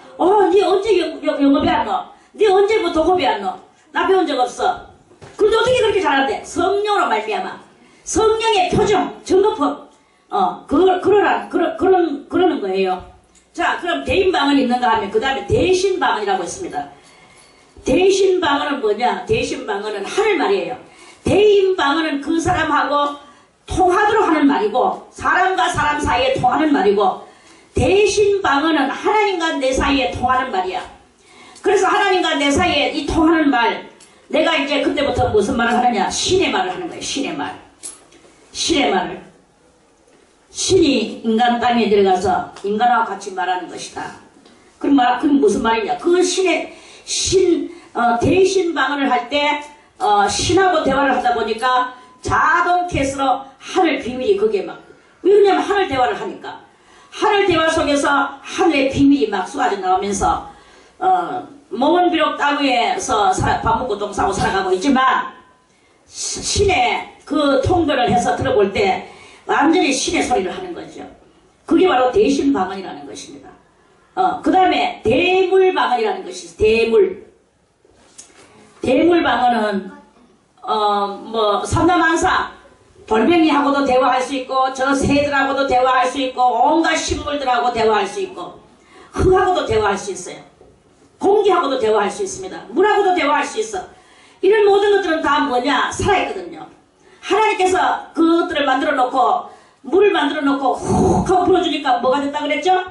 A: 니 언제 영어 배웠노? 니 언제 뭐 독어 배웠노? 나 배운 적 없어. 그런데 어떻게 그렇게 잘하는데? 성령으로 말미암아 성령의 표정, 증거품 그러는 거예요. 자, 그럼 대인방언이 있는가 하면 그 다음에 대신방언이라고 있습니다. 대신방언은 뭐냐? 대신방언은 하늘 말이에요. 대인방언은 그 사람하고 통하도록 하는 말이고 사람과 사람 사이에 통하는 말이고 대신방언은 하나님과 내 사이에 통하는 말이야. 그래서 하나님과 내 사이에 이 통하는 말 내가 이제 그때부터 무슨 말을 하느냐? 신의 말을 하는 거예요. 신의 말. 신의 말을. 신이 인간 땅에 들어가서 인간하고 같이 말하는 것이다. 그럼 무슨 말이냐? 그 대신방언을 할 때 신하고 대화를 하다 보니까 자동 캐스로 하늘 비밀이 거기에 막 왜냐면 하늘 대화를 하니까 하늘 대화 속에서 하늘의 비밀이 막 쏟아져 나오면서 몸은 비록 땅 위에서 밥 먹고 똥 싸고 살아가고 있지만 신의 그 통별을 해서 들어볼 때 완전히 신의 소리를 하는 거죠. 그게 바로 대신방언이라는 것입니다. 그 다음에 대물방언이라는 것이 있어요. 대물방언은 뭐 삼라만사 돌멩이하고도 대화할 수 있고 저 새들하고도 대화할 수 있고 온갖 식물들하고 대화할 수 있고 흙하고도 대화할 수 있어요. 공기하고도 대화할 수 있습니다. 물하고도 대화할 수 있어. 이런 모든 것들은 다 뭐냐? 살아있거든요. 하나님께서 그것들을 만들어 놓고 물을 만들어 놓고 훅 하고 불어주니까 뭐가 됐다 그랬죠?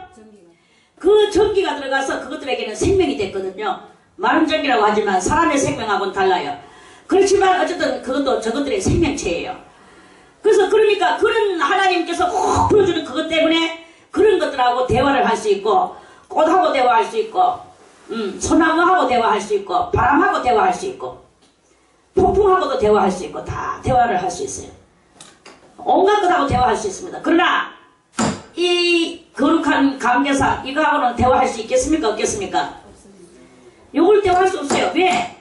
A: 그 전기가 들어가서 그것들에게는 생명이 됐거든요. 마른 전기라고 하지만 사람의 생명하고는 달라요. 그렇지만 어쨌든 그것도 저것들의 생명체예요. 그래서 그러니까 그런 하나님께서 훅 불어주는 그것 때문에 그런 것들하고 대화를 할 수 있고 꽃하고 대화할 수 있고 소나무하고 대화할 수 있고 바람하고 대화할 수 있고 폭풍하고도 대화할 수 있고 다 대화를 할 수 있어요. 온갖 것하고 대화할 수 있습니다. 그러나 이 거룩한 감개사 이거하고는 대화할 수 있겠습니까? 없겠습니까? 요걸 대화할 수 없어요. 왜?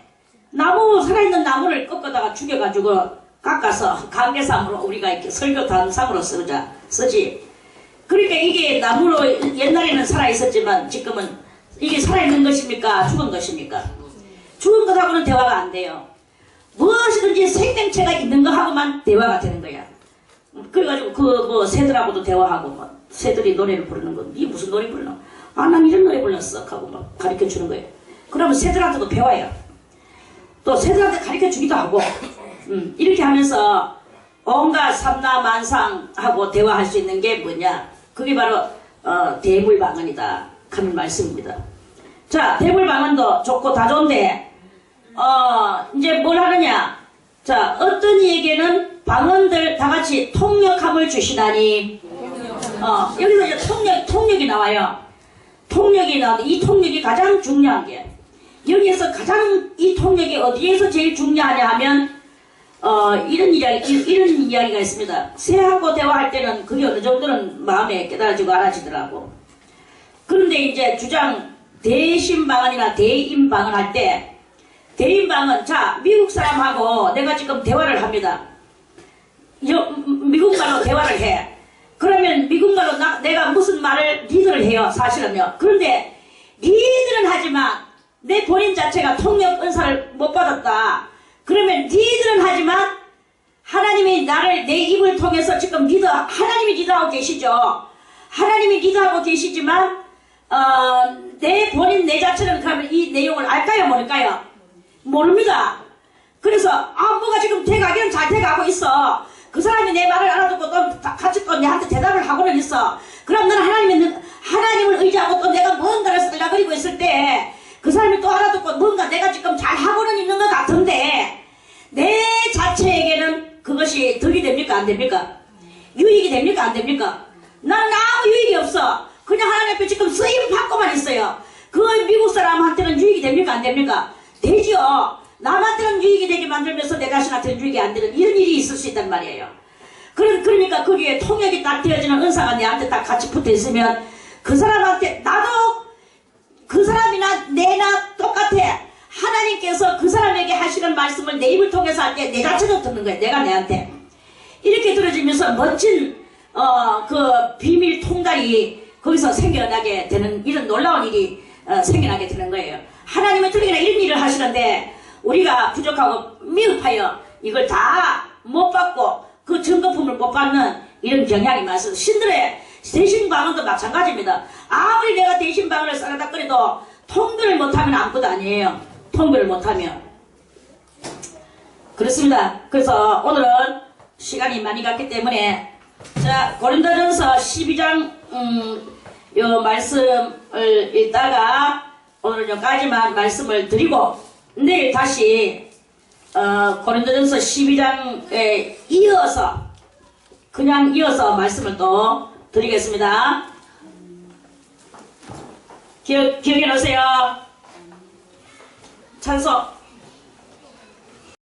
A: 살아있는 나무를 꺾어다가 죽여가지고 깎아서 감개상으로 우리가 이렇게 설교 단상으로 쓰지. 그러니까 이게 나무로 옛날에는 살아있었지만 지금은 이게 살아있는 것입니까? 죽은 것입니까? 죽은 것하고는 대화가 안 돼요. 무엇이든지 생명체가 있는 것하고만 대화가 되는 거야. 그래가지고 새들하고도 대화하고 새들이 노래를 부르는 거. 니 무슨 노래 부르나? 난 이런 노래 불렀어 하고 막 가르쳐 주는 거예요. 그러면 새들한테도 배워요. 또 새들한테 가르쳐 주기도 하고 이렇게 하면서 온갖 삼라만상하고 대화할 수 있는 게 뭐냐? 그게 바로 대물방언이다 하는 말씀입니다. 자, 대물방언도 좋고 다 좋은데 이제 뭘 하느냐. 자, 어떤 이에게는 방언들 다 같이 통역함을 주시다니. 여기서 이제 통역이 나와요. 통역이 나오는데 이 통역이 가장 중요한 게, 여기에서 가장 이 통역이 어디에서 제일 중요하냐 하면, 이런 이야기가 있습니다. 새하고 대화할 때는 그게 어느 정도는 마음에 깨달아지고 알아지더라고. 그런데 이제 주장 대신방언이나 대인방언 할 때, 대인방언, 자, 미국 사람하고 내가 지금 대화를 합니다. 미국말로 대화를 해. 그러면 미국말로 내가 무슨 말을 리드를 해요, 사실은요. 그런데 리드는 하지만 내 본인 자체가 통역 은사를 못 받았다. 그러면 리드는 하지만 하나님이 나를 내 입을 통해서 지금 하나님이 리드하고 계시죠. 하나님이 리드하고 계시지만 내 자체는 그러면 이 내용을 알까요, 모를까요? 모릅니다. 그래서 뭐가 지금 돼가기는 잘 돼가고 있어. 그 사람이 내 말을 알아듣고 또 같이 또 내한테 대답을 하고는 있어. 그럼 나는 하나님을 의지하고 또 내가 뭔가를 쓰려그리고 있을 때 그 사람이 또 알아듣고 뭔가 내가 지금 잘 하고는 있는 것 같은데 내 자체에게는 그것이 덕이 됩니까, 안 됩니까? 유익이 됩니까, 안 됩니까? 나는 아무 유익이 없어. 그냥 하나님 앞에 지금 쓰임 받고만 있어요. 그 미국 사람한테는 유익이 됩니까, 안 됩니까? 되죠. 남한테는 유익이 되게 만들면서 내 자신한테는 유익이 안 되는 이런 일이 있을 수 있단 말이에요. 그러니까 거기에 통역이 딱 되어지는 은사가 내한테 딱 같이 붙어 있으면 그 사람한테, 나도 그 사람이나 내나 똑같아. 하나님께서 그 사람에게 하시는 말씀을 내 입을 통해서 할 때 내 자체도 듣는 거예요. 내가 내한테. 이렇게 들어지면서 멋진 그 비밀 통달이 거기서 생겨나게 되는 이런 놀라운 일이 생겨나게 되는 거예요. 하나님은 특히나 이런 일을 하시는데 우리가 부족하고 미흡하여 이걸 다 못 받고 그 증거품을 못 받는 이런 경향이 많아서 신들의 대신방언도 마찬가지입니다. 아무리 내가 대신방언을 싸가다 끓여도 통별을 못하면 아무것도 아니에요. 통별을 못하면. 그렇습니다. 그래서 오늘은 시간이 많이 갔기 때문에 자, 고린도전서 12장 요 말씀을 읽다가 오늘 여기까지만 말씀을 드리고 내일 다시 고린도전서 12장에 그냥 이어서 말씀을 또 드리겠습니다. 기억해 놓으세요. 찬송.